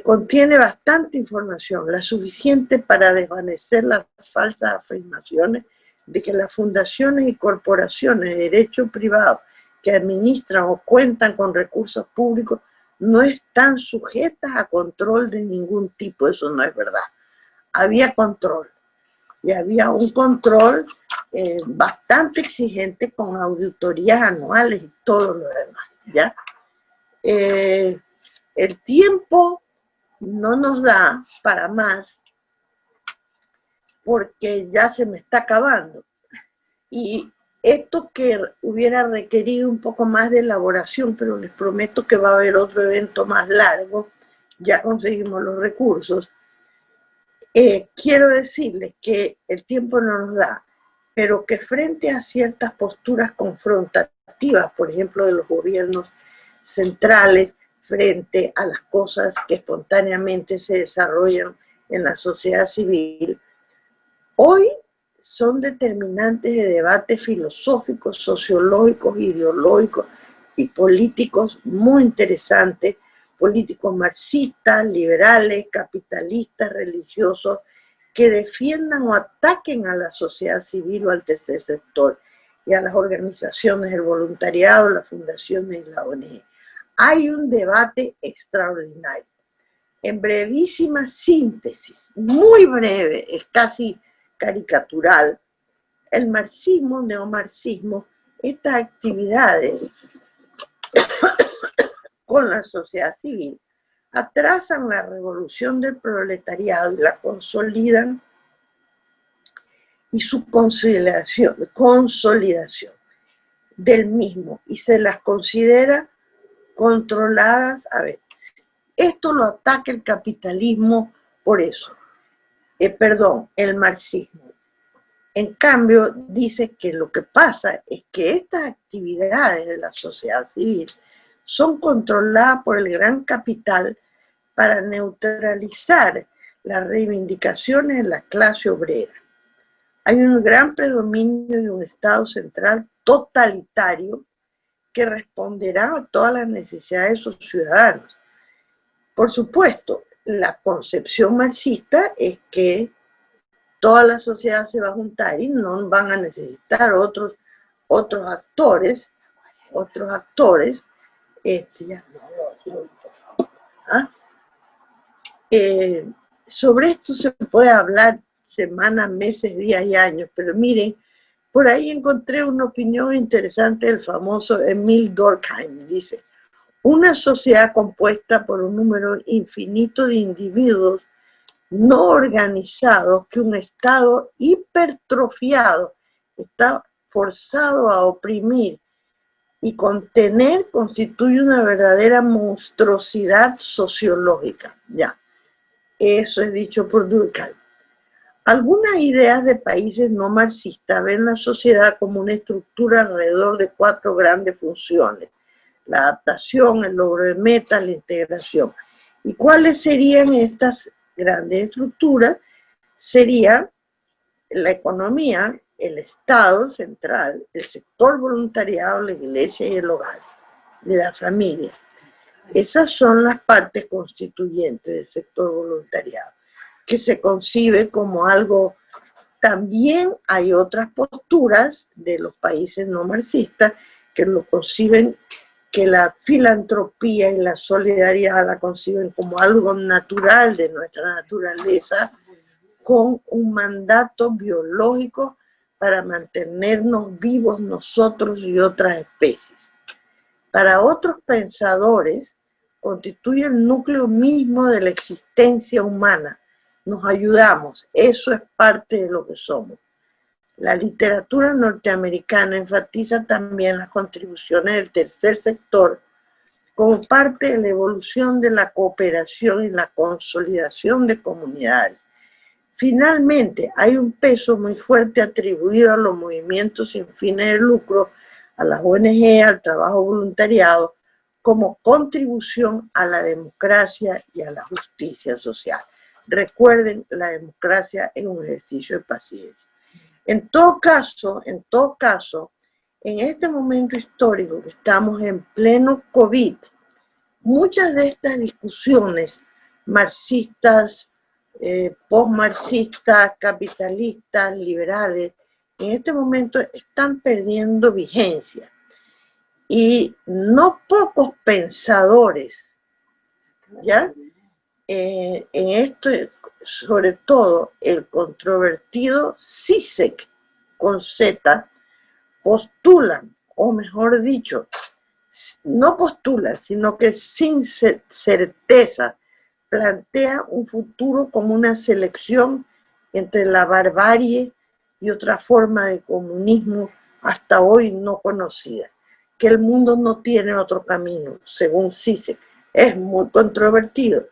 contiene bastante información, la suficiente para desvanecer las falsas afirmaciones de que las fundaciones y corporaciones de derecho privado que administran o cuentan con recursos públicos no están sujetas a control de ningún tipo. Eso no es verdad. Había control, y había un control bastante exigente con auditorías anuales y todo lo demás, ¿ya? El tiempo no nos da para más porque ya se me está acabando. Y esto que hubiera requerido un poco más de elaboración, pero les prometo que va a haber otro evento más largo, ya conseguimos los recursos. Quiero decirles que el tiempo no nos da, pero que frente a ciertas posturas confrontativas, por ejemplo, de los gobiernos centrales, frente a las cosas que espontáneamente se desarrollan en la sociedad civil, hoy son determinantes de debates filosóficos, sociológicos, ideológicos y políticos muy interesantes, políticos marxistas, liberales, capitalistas, religiosos, que defiendan o ataquen a la sociedad civil o al tercer sector y a las organizaciones del voluntariado, las fundaciones y la ONG. Hay un debate extraordinario. En brevísima síntesis, muy breve, es casi caricatural, el marxismo, neomarxismo, estas actividades con la sociedad civil atrasan la revolución del proletariado y la consolidan y su consolidación del mismo y se las considera controladas. A ver, esto lo ataca el capitalismo por eso, el marxismo. En cambio, dice que lo que pasa es que estas actividades de la sociedad civil son controladas por el gran capital para neutralizar las reivindicaciones de la clase obrera. Hay un gran predominio de un Estado central totalitario que responderá a todas las necesidades de sus ciudadanos. Por supuesto, la concepción marxista es que toda la sociedad se va a juntar y no van a necesitar otros actores, sobre esto se puede hablar semanas, meses, días y años, pero miren, por ahí encontré una opinión interesante del famoso Emil Durkheim. Dice: una sociedad compuesta por un número infinito de individuos no organizados que un Estado hipertrofiado está forzado a oprimir y contener constituye una verdadera monstruosidad sociológica. Ya, eso es dicho por Durkheim. Algunas ideas de países no marxistas ven la sociedad como una estructura alrededor de 4 grandes funciones: la adaptación, el logro de metas, la integración. ¿Y cuáles serían estas grandes estructuras? Serían la economía, el Estado central, el sector voluntariado, la iglesia y el hogar, de la familia. Esas son las partes constituyentes del sector voluntariado, que se concibe como algo. También hay otras posturas de los países no marxistas que lo conciben, que la filantropía y la solidaridad la conciben como algo natural de nuestra naturaleza, con un mandato biológico para mantenernos vivos nosotros y otras especies. Para otros pensadores, constituye el núcleo mismo de la existencia humana. Nos ayudamos, eso es parte de lo que somos. La literatura norteamericana enfatiza también las contribuciones del tercer sector como parte de la evolución de la cooperación y la consolidación de comunidades. Finalmente, hay un peso muy fuerte atribuido a los movimientos sin fines de lucro, a las ONG, al trabajo voluntariado, como contribución a la democracia y a la justicia social. Recuerden, la democracia es un ejercicio de paciencia. En todo caso, en este momento histórico que estamos en pleno COVID, muchas de estas discusiones marxistas, postmarxistas, capitalistas, liberales, en este momento están perdiendo vigencia. Y no pocos pensadores, ¿ya? En esto, sobre todo el controvertido Zizek con Z, postulan, o mejor dicho, no postulan, sino que sin certeza plantea un futuro como una selección entre la barbarie y otra forma de comunismo hasta hoy no conocida, que el mundo no tiene otro camino, según Zizek. Es muy controvertido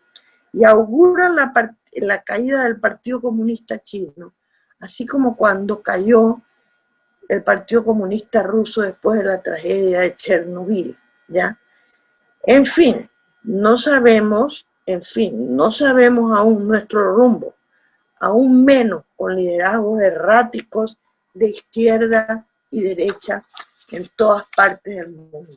y augura la caída del Partido Comunista Chino, así como cuando cayó el Partido Comunista Ruso después de la tragedia de Chernobyl, ¿ya? En fin, no sabemos aún nuestro rumbo, aún menos con liderazgos erráticos de izquierda y derecha en todas partes del mundo.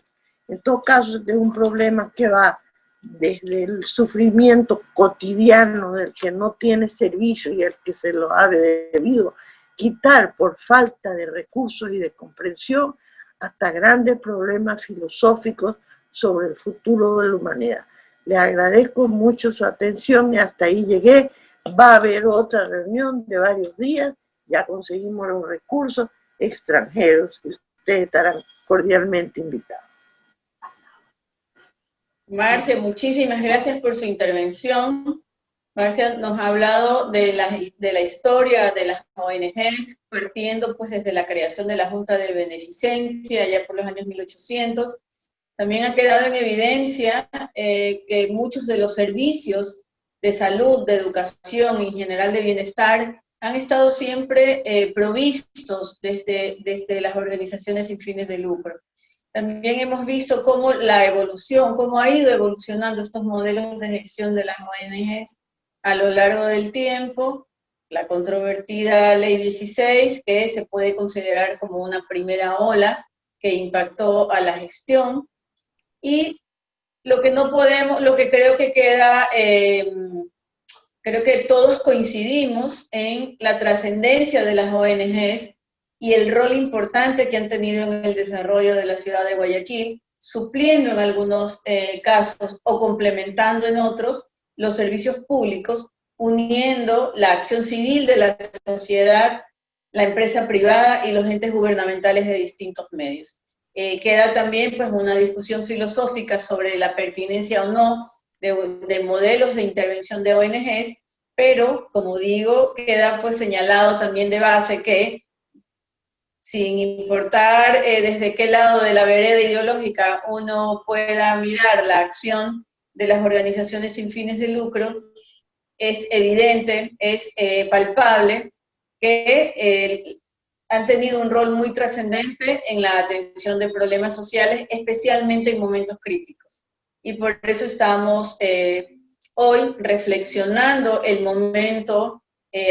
En todo caso, este es un problema que va desde el sufrimiento cotidiano del que no tiene servicio y el que se lo ha debido quitar por falta de recursos y de comprensión, hasta grandes problemas filosóficos sobre el futuro de la humanidad. Les agradezco mucho su atención y hasta ahí llegué. Va a haber otra reunión de varios días, ya conseguimos los recursos extranjeros y ustedes estarán cordialmente invitados. Marcia, muchísimas gracias por su intervención. Marcia nos ha hablado de la historia de las ONGs, partiendo pues desde la creación de la Junta de Beneficencia, ya por los años 1800. También ha quedado en evidencia que muchos de los servicios de salud, de educación y en general de bienestar han estado siempre provistos desde las organizaciones sin fines de lucro. También hemos visto cómo ha ido evolucionando estos modelos de gestión de las ONGs a lo largo del tiempo la controvertida Ley 16, que se puede considerar como una primera ola que impactó a la gestión, y lo que no podemos, lo que creo que queda, creo que todos coincidimos en la trascendencia de las ONGs y el rol importante que han tenido en el desarrollo de la ciudad de Guayaquil, supliendo en algunos casos o complementando en otros los servicios públicos, uniendo la acción civil de la sociedad, la empresa privada y los entes gubernamentales de distintos medios. Queda también pues una discusión filosófica sobre la pertinencia o no de modelos de intervención de ONGs, pero como digo, queda pues señalado también de base que sin importar desde qué lado de la vereda ideológica uno pueda mirar la acción de las organizaciones sin fines de lucro, es evidente, es palpable que han tenido un rol muy trascendente en la atención de problemas sociales, especialmente en momentos críticos. Y por eso estamos hoy reflexionando el momento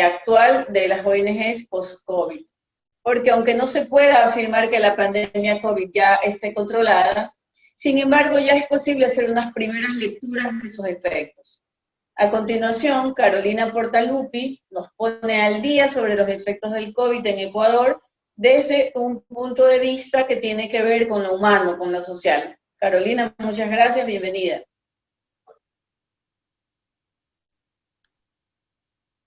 actual de las ONGs post-COVID. Porque aunque no se pueda afirmar que la pandemia COVID ya esté controlada, sin embargo ya es posible hacer unas primeras lecturas de sus efectos. A continuación, Carolina Portaluppi nos pone al día sobre los efectos del COVID en Ecuador desde un punto de vista que tiene que ver con lo humano, con lo social. Carolina, muchas gracias, bienvenida.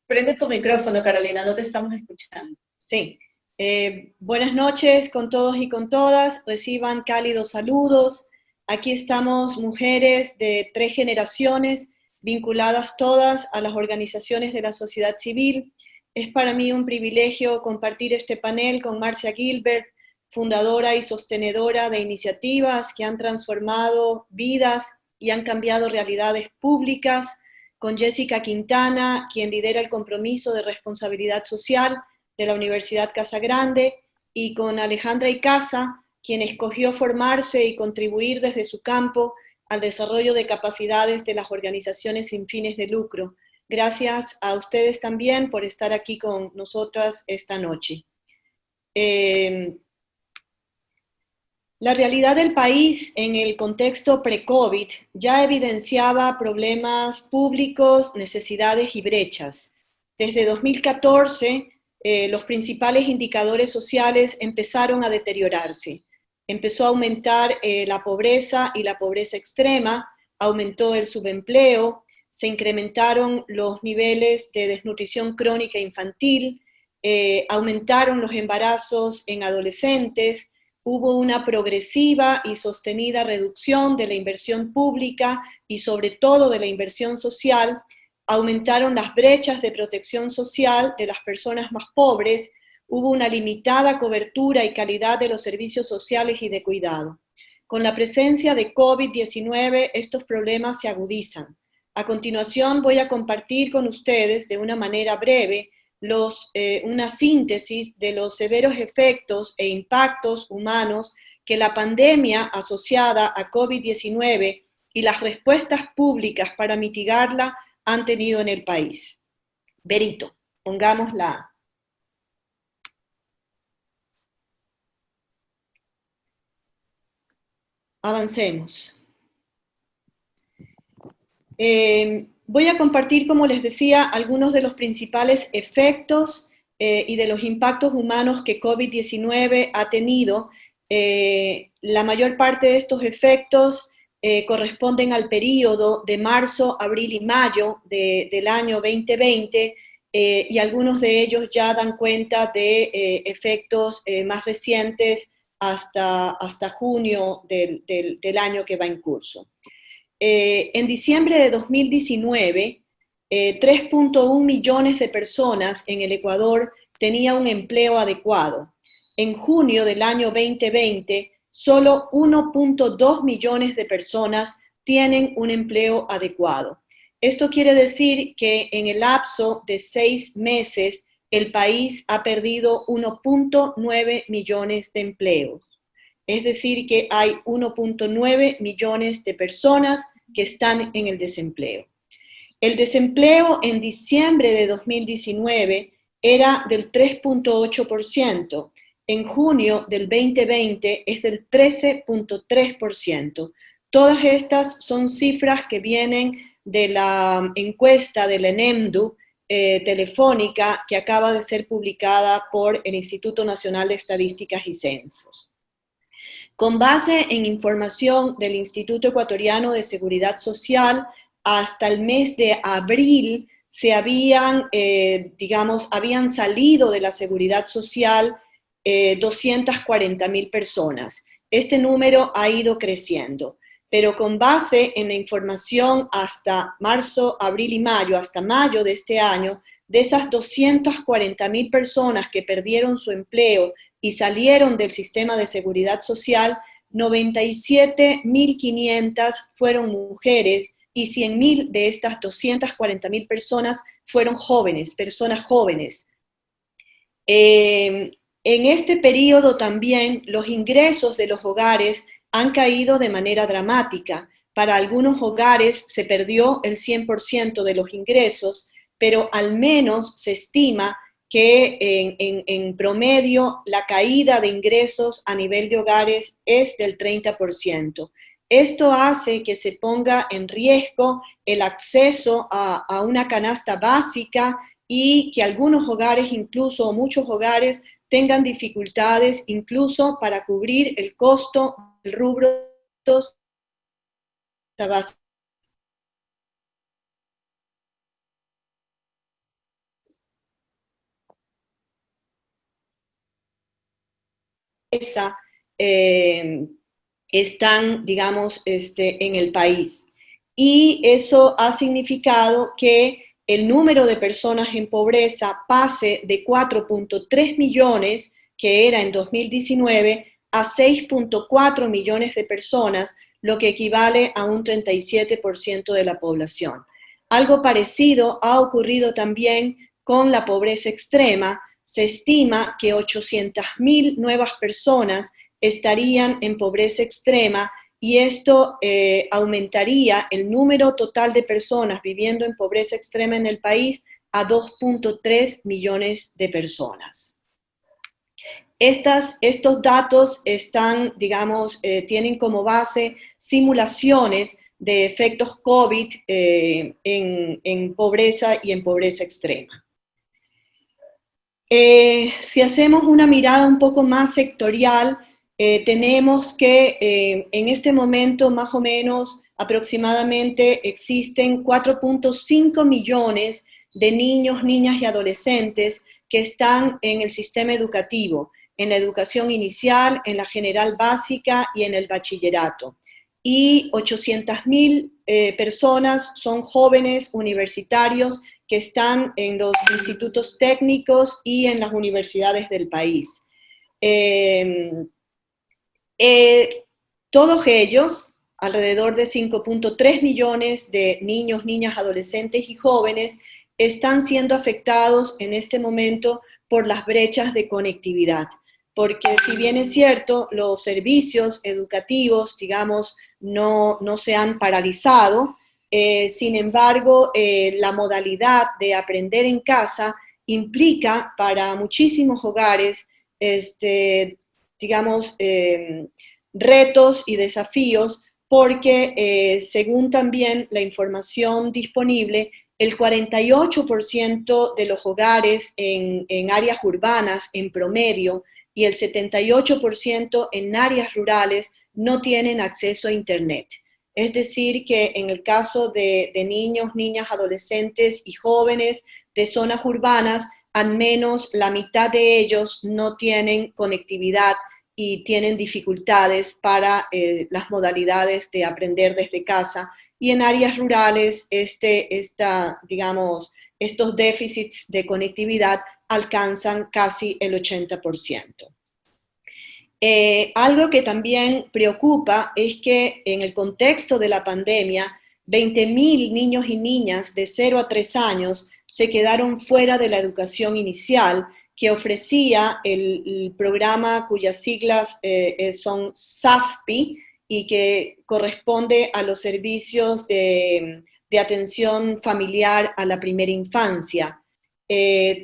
Prende tu micrófono, Carolina, no te estamos escuchando. Sí. Buenas noches con todos y con todas, reciban cálidos saludos. Aquí estamos mujeres de 3 generaciones, vinculadas todas a las organizaciones de la sociedad civil. Es para mí un privilegio compartir este panel con Marcia Gilbert, fundadora y sostenedora de iniciativas que han transformado vidas y han cambiado realidades públicas, con Jessica Quintana, quien lidera el compromiso de responsabilidad social de la Universidad Casa Grande, y con Alejandra Icaza, quien escogió formarse y contribuir desde su campo al desarrollo de capacidades de las organizaciones sin fines de lucro. Gracias a ustedes también por estar aquí con nosotras esta noche. La realidad del país en el contexto pre-COVID ya evidenciaba problemas públicos, necesidades y brechas. Desde 2014, los principales indicadores sociales empezaron a deteriorarse. Empezó a aumentar la pobreza y la pobreza extrema, aumentó el subempleo, se incrementaron los niveles de desnutrición crónica infantil, aumentaron los embarazos en adolescentes, hubo una progresiva y sostenida reducción de la inversión pública y sobre todo de la inversión social, aumentaron las brechas de protección social de las personas más pobres, hubo una limitada cobertura y calidad de los servicios sociales y de cuidado. Con la presencia de COVID-19, estos problemas se agudizan. A continuación voy a compartir con ustedes de una manera breve una síntesis de los severos efectos e impactos humanos que la pandemia asociada a COVID-19 y las respuestas públicas para mitigarla han tenido en el país. Berito, pongámosla. Avancemos. Voy a compartir, como les decía, algunos de los principales efectos y de los impactos humanos que COVID-19 ha tenido. La mayor parte de estos efectos corresponden al periodo de marzo, abril y mayo del año 2020, y algunos de ellos ya dan cuenta de efectos más recientes hasta junio del año que va en curso. En diciembre de 2019, 3.1 millones de personas en el Ecuador tenían un empleo adecuado. En junio del año 2020, solo 1.2 millones de personas tienen un empleo adecuado. Esto quiere decir que en el lapso de 6 meses, el país ha perdido 1.9 millones de empleos. Es decir, que hay 1.9 millones de personas que están en el desempleo. El desempleo en diciembre de 2019 era del 3.8%, en junio del 2020 es del 13.3%. Todas estas son cifras que vienen de la encuesta de la ENEMDU telefónica que acaba de ser publicada por el Instituto Nacional de Estadísticas y Censos. Con base en información del Instituto Ecuatoriano de Seguridad Social, hasta el mes de abril se habían salido de la seguridad social 240.000 personas. Este número ha ido creciendo, pero con base en la información hasta marzo, abril y mayo, hasta mayo de este año, de esas 240.000 personas que perdieron su empleo y salieron del sistema de seguridad social, 97.500 fueron mujeres y 100.000 de estas 240.000 personas fueron jóvenes, personas jóvenes. En este periodo también los ingresos de los hogares han caído de manera dramática. Para algunos hogares se perdió el 100% de los ingresos, pero al menos se estima que en promedio la caída de ingresos a nivel de hogares es del 30%. Esto hace que se ponga en riesgo el acceso a una canasta básica y que algunos hogares, incluso muchos hogares, tengan dificultades incluso para cubrir el costo del rubro de la base. Están, digamos, en el país. Y eso ha significado que el número de personas en pobreza pase de 4.3 millones, que era en 2019, a 6.4 millones de personas, lo que equivale a un 37% de la población. Algo parecido ha ocurrido también con la pobreza extrema. Se estima que 800.000 nuevas personas estarían en pobreza extrema y esto aumentaría el número total de personas viviendo en pobreza extrema en el país a 2.3 millones de personas. Estos datos están, digamos, tienen como base simulaciones de efectos COVID en pobreza y en pobreza extrema. Si hacemos una mirada un poco más sectorial, tenemos que en este momento más o menos aproximadamente existen 4.5 millones de niños, niñas y adolescentes que están en el sistema educativo, en la educación inicial, en la general básica y en el bachillerato. Y 800.000 personas son jóvenes universitarios que están en los institutos técnicos y en las universidades del país. Todos ellos, alrededor de 5.3 millones de niños, niñas, adolescentes y jóvenes, están siendo afectados en este momento por las brechas de conectividad. Porque si bien es cierto, los servicios educativos, digamos, no se han paralizado, sin embargo, la modalidad de aprender en casa implica para muchísimos hogares, digamos, retos y desafíos, porque según también la información disponible, el 48% de los hogares en áreas urbanas en promedio y el 78% en áreas rurales no tienen acceso a Internet. Es decir, que en el caso de niños, niñas, adolescentes y jóvenes de zonas urbanas, al menos la mitad de ellos no tienen conectividad y tienen dificultades para las modalidades de aprender desde casa. Y en áreas rurales, digamos, estos déficits de conectividad alcanzan casi el 80%. Algo que también preocupa es que en el contexto de la pandemia, 20.000 niños y niñas de 0 a 3 años se quedaron fuera de la educación inicial que ofrecía el programa cuyas siglas son SAFPI y que corresponde a los servicios de de atención familiar a la primera infancia.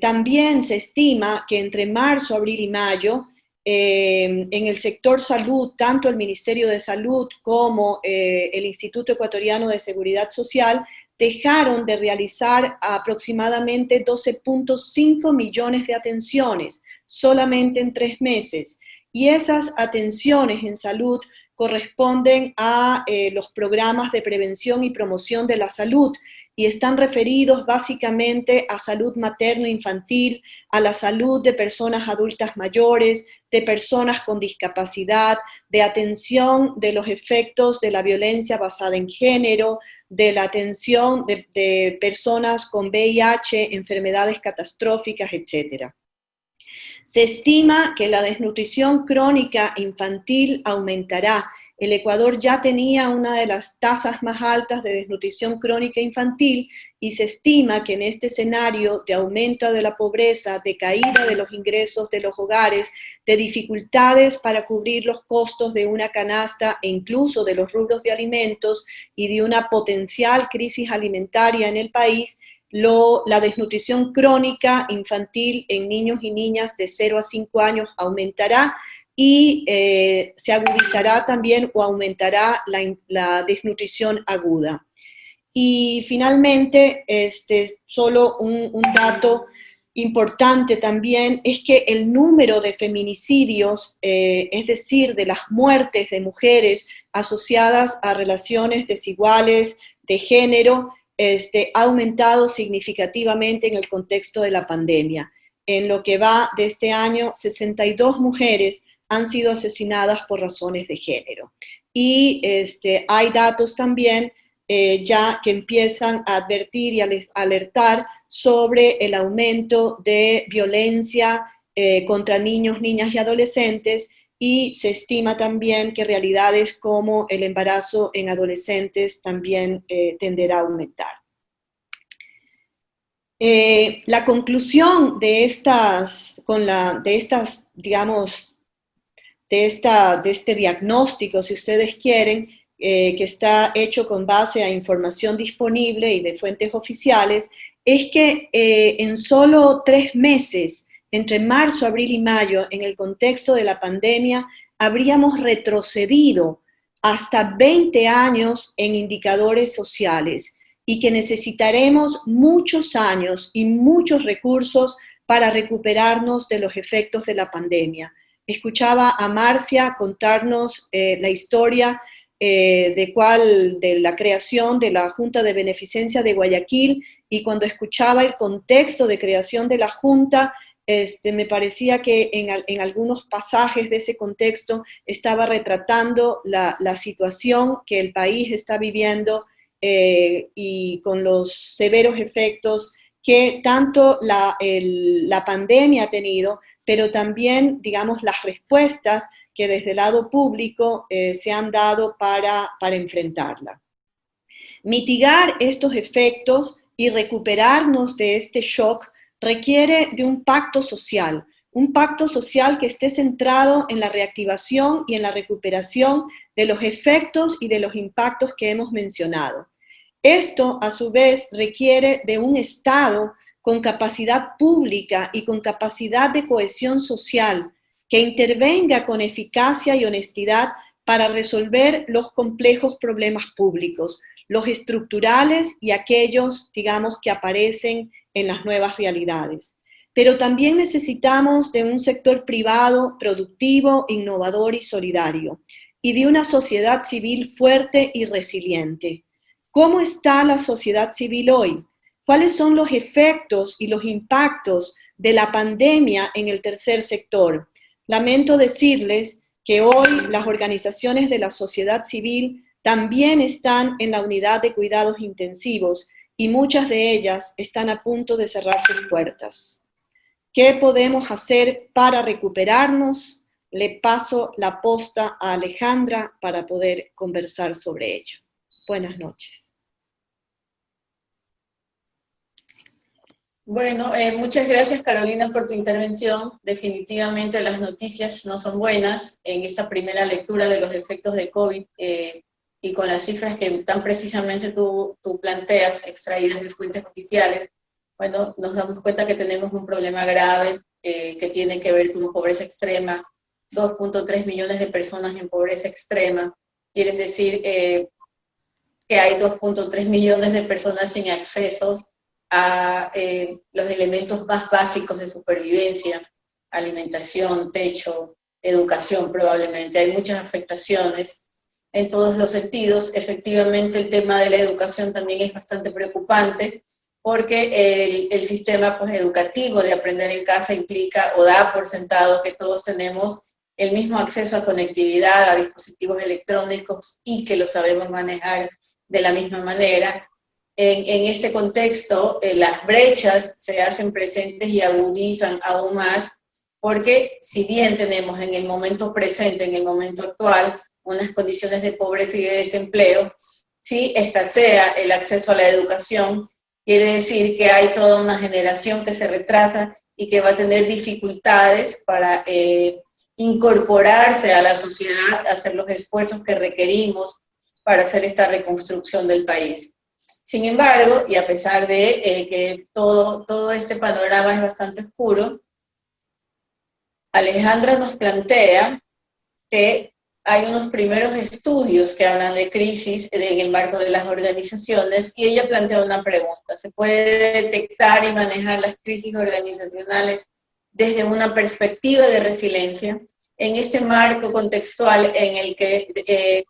También se estima que entre marzo, abril y mayo, en el sector salud, tanto el Ministerio de Salud como el Instituto Ecuatoriano de Seguridad Social dejaron de realizar aproximadamente 12.5 millones de atenciones solamente en 3 meses. Y esas atenciones en salud corresponden a los programas de prevención y promoción de la salud y están referidos básicamente a salud materno-infantil, a la salud de personas adultas mayores, de personas con discapacidad, de atención de los efectos de la violencia basada en género, de la atención de personas con VIH, enfermedades catastróficas, etc. Se estima que la desnutrición crónica infantil aumentará. El Ecuador ya tenía una de las tasas más altas de desnutrición crónica infantil y se estima que en este escenario de aumento de la pobreza, de caída de los ingresos de los hogares, de dificultades para cubrir los costos de una canasta e incluso de los rubros de alimentos y de una potencial crisis alimentaria en el país, la desnutrición crónica infantil en niños y niñas de 0 a 5 años aumentará y se agudizará también o aumentará la desnutrición aguda. Y finalmente, solo un dato importante también es que el número de feminicidios, es decir, de las muertes de mujeres asociadas a relaciones desiguales de género, ha aumentado significativamente en el contexto de la pandemia. En lo que va de este año, 62 mujeres han sido asesinadas por razones de género. Y hay datos también ya que empiezan a advertir y a alertar sobre el aumento de violencia contra niños, niñas y adolescentes, y se estima también que realidades como el embarazo en adolescentes también tenderá a aumentar. La conclusión de este diagnóstico, si ustedes quieren, que está hecho con base a información disponible y de fuentes oficiales, es que en solo 3 meses, entre marzo, abril y mayo, en el contexto de la pandemia, habríamos retrocedido hasta 20 años en indicadores sociales y que necesitaremos muchos años y muchos recursos para recuperarnos de los efectos de la pandemia. Escuchaba a Marcia contarnos la historia de la creación de la Junta de Beneficencia de Guayaquil, y cuando escuchaba el contexto de creación de la Junta, me parecía que en algunos pasajes de ese contexto estaba retratando la situación que el país está viviendo y con los severos efectos que tanto la pandemia ha tenido, pero también, digamos, las respuestas que desde el lado público se han dado para enfrentarla. Mitigar estos efectos y recuperarnos de este shock requiere de un pacto social que esté centrado en la reactivación y en la recuperación de los efectos y de los impactos que hemos mencionado. Esto, a su vez, requiere de un Estado con capacidad pública y con capacidad de cohesión social, que intervenga con eficacia y honestidad para resolver los complejos problemas públicos, los estructurales y aquellos, digamos, que aparecen en las nuevas realidades. Pero también necesitamos de un sector privado, productivo, innovador y solidario, y de una sociedad civil fuerte y resiliente. ¿Cómo está la sociedad civil hoy? ¿Cuáles son los efectos y los impactos de la pandemia en el tercer sector? Lamento decirles que hoy las organizaciones de la sociedad civil también están en la unidad de cuidados intensivos y muchas de ellas están a punto de cerrar sus puertas. ¿Qué podemos hacer para recuperarnos? Le paso la posta a Alejandra para poder conversar sobre ello. Buenas noches. Bueno, muchas gracias, Carolina, por tu intervención. Definitivamente las noticias no son buenas en esta primera lectura de los efectos de COVID y con las cifras que tan precisamente tú planteas, extraídas de fuentes oficiales, bueno, nos damos cuenta que tenemos un problema grave que tiene que ver con pobreza extrema, 2.3 millones de personas en pobreza extrema, quiere decir que hay 2.3 millones de personas sin acceso a los elementos más básicos de supervivencia, alimentación, techo, educación probablemente. Hay muchas afectaciones en todos los sentidos. Efectivamente, el tema de la educación también es bastante preocupante porque el sistema pues, educativo de aprender en casa implica o da por sentado que todos tenemos el mismo acceso a conectividad, a dispositivos electrónicos y que lo sabemos manejar de la misma manera. En este contexto, las brechas se hacen presentes y agudizan aún más, porque si bien tenemos en el momento presente, en el momento actual, unas condiciones de pobreza y de desempleo, si escasea el acceso a la educación, quiere decir que hay toda una generación que se retrasa y que va a tener dificultades para incorporarse a la sociedad, hacer los esfuerzos que requerimos para hacer esta reconstrucción del país. Sin embargo, y a pesar de que todo este panorama es bastante oscuro, Alejandra nos plantea que hay unos primeros estudios que hablan de crisis en el marco de las organizaciones y ella plantea una pregunta. ¿Se puede detectar y manejar las crisis organizacionales desde una perspectiva de resiliencia? En este marco contextual en el que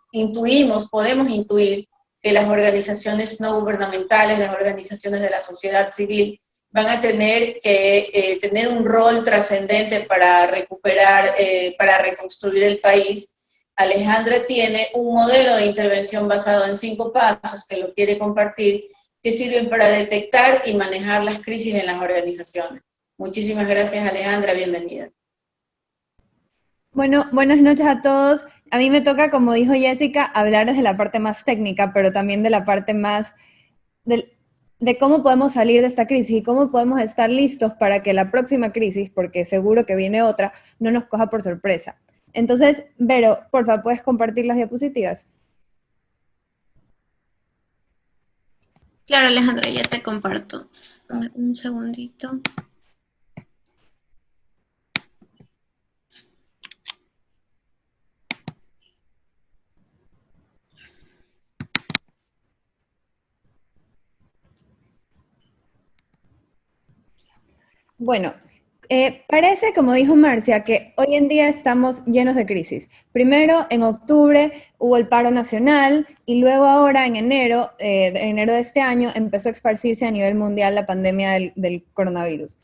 podemos intuir que las organizaciones no gubernamentales, las organizaciones de la sociedad civil, van a tener que tener un rol trascendente para recuperar, para reconstruir el país. Alejandra tiene un modelo de intervención basado en 5 pasos que lo quiere compartir, que sirven para detectar y manejar las crisis en las organizaciones. Muchísimas gracias, Alejandra, bienvenida. Bueno, buenas noches a todos. A mí me toca, como dijo Jessica, hablar desde la parte más técnica, pero también de la parte más de cómo podemos salir de esta crisis y cómo podemos estar listos para que la próxima crisis, porque seguro que viene otra, no nos coja por sorpresa. Entonces, Vero, por favor, ¿puedes compartir las diapositivas? Claro, Alejandra, ya te comparto. Un segundito. Bueno, parece, como dijo Marcia, que hoy en día estamos llenos de crisis. Primero, en octubre hubo el paro nacional y luego ahora, en enero de este año, empezó a esparcirse a nivel mundial la pandemia del coronavirus.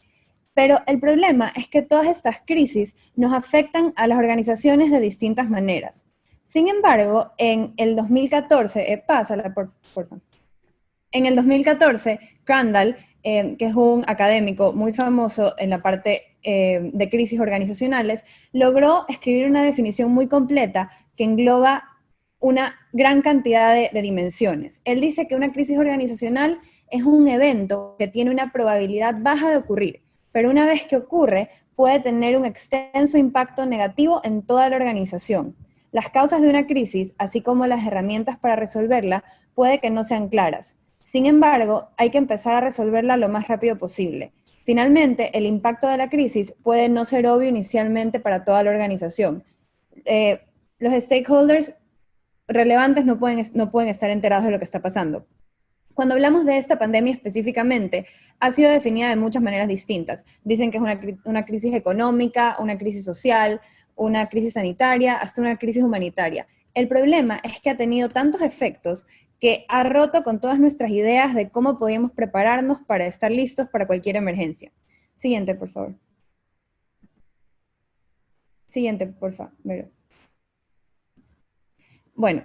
Pero el problema es que todas estas crisis nos afectan a las organizaciones de distintas maneras. Sin embargo, en el 2014, pásala por favor. En el 2014, Crandall, que es un académico muy famoso en la parte de crisis organizacionales, logró escribir una definición muy completa que engloba una gran cantidad de dimensiones. Él dice que una crisis organizacional es un evento que tiene una probabilidad baja de ocurrir, pero una vez que ocurre, puede tener un extenso impacto negativo en toda la organización. Las causas de una crisis, así como las herramientas para resolverla, puede que no sean claras. Sin embargo, hay que empezar a resolverla lo más rápido posible. Finalmente, el impacto de la crisis puede no ser obvio inicialmente para toda la organización. Los stakeholders relevantes no pueden estar enterados de lo que está pasando. Cuando hablamos de esta pandemia específicamente, ha sido definida de muchas maneras distintas. Dicen que es una crisis económica, una crisis social, una crisis sanitaria, hasta una crisis humanitaria. El problema es que ha tenido tantos efectos que ha roto con todas nuestras ideas de cómo podíamos prepararnos para estar listos para cualquier emergencia. Siguiente, por favor. Siguiente, por favor. Bueno,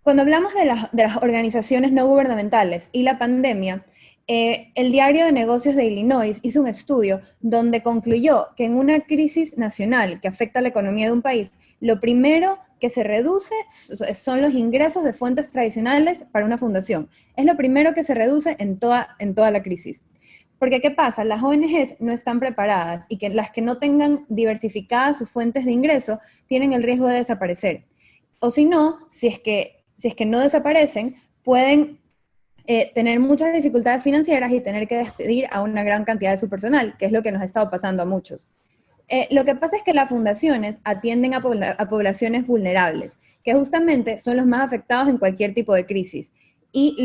cuando hablamos de las organizaciones no gubernamentales y la pandemia, el Diario de Negocios de Illinois hizo un estudio donde concluyó que en una crisis nacional que afecta a la economía de un país, lo primero que se reduce son los ingresos de fuentes tradicionales para una fundación. Es lo primero que se reduce en toda la crisis. Porque, ¿qué pasa? Las ONGs no están preparadas y las que no tengan diversificadas sus fuentes de ingreso tienen el riesgo de desaparecer. O si no, si es que no desaparecen, pueden tener muchas dificultades financieras y tener que despedir a una gran cantidad de su personal, que es lo que nos ha estado pasando a muchos. Lo que pasa es que las fundaciones atienden a poblaciones vulnerables, que justamente son los más afectados en cualquier tipo de crisis. Y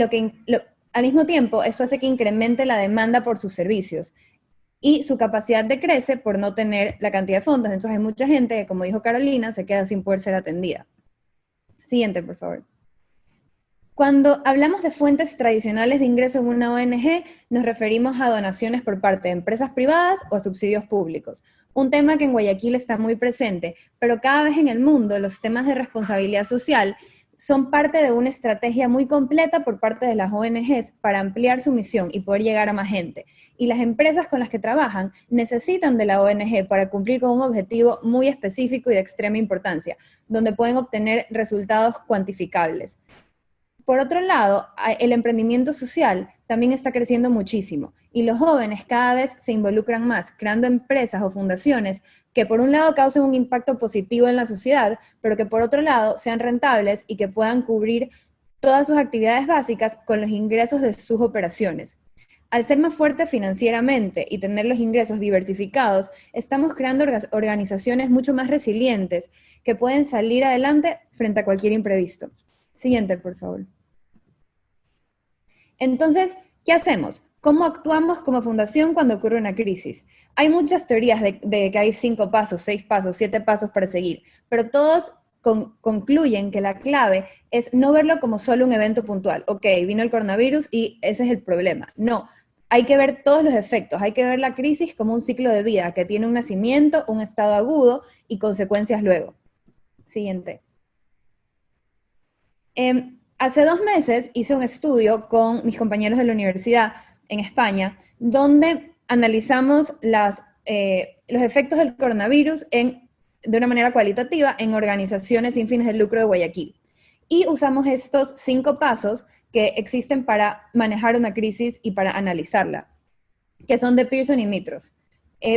al mismo tiempo, eso hace que incremente la demanda por sus servicios. Y su capacidad decrece por no tener la cantidad de fondos. Entonces hay mucha gente que, como dijo Carolina, se queda sin poder ser atendida. Siguiente, por favor. Cuando hablamos de fuentes tradicionales de ingreso en una ONG, nos referimos a donaciones por parte de empresas privadas o a subsidios públicos. Un tema que en Guayaquil está muy presente, pero cada vez en el mundo los temas de responsabilidad social son parte de una estrategia muy completa por parte de las ONGs para ampliar su misión y poder llegar a más gente. Y las empresas con las que trabajan necesitan de la ONG para cumplir con un objetivo muy específico y de extrema importancia, donde pueden obtener resultados cuantificables. Por otro lado, el emprendimiento social también está creciendo muchísimo y los jóvenes cada vez se involucran más, creando empresas o fundaciones que por un lado causen un impacto positivo en la sociedad, pero que por otro lado sean rentables y que puedan cubrir todas sus actividades básicas con los ingresos de sus operaciones. Al ser más fuerte financieramente y tener los ingresos diversificados, estamos creando organizaciones mucho más resilientes que pueden salir adelante frente a cualquier imprevisto. Siguiente, por favor. Entonces, ¿qué hacemos? ¿Cómo actuamos como fundación cuando ocurre una crisis? Hay muchas teorías de que hay 5 pasos, 6 pasos, 7 pasos para seguir, pero todos concluyen que la clave es no verlo como solo un evento puntual. Ok, vino el coronavirus y ese es el problema. No, hay que ver todos los efectos, hay que ver la crisis como un ciclo de vida que tiene un nacimiento, un estado agudo y consecuencias luego. Siguiente. Hace 2 meses hice un estudio con mis compañeros de la universidad en España, donde analizamos los efectos del coronavirus de una manera cualitativa en organizaciones sin fines de lucro de Guayaquil. Y usamos estos 5 pasos que existen para manejar una crisis y para analizarla, que son de Pearson y Mitroff.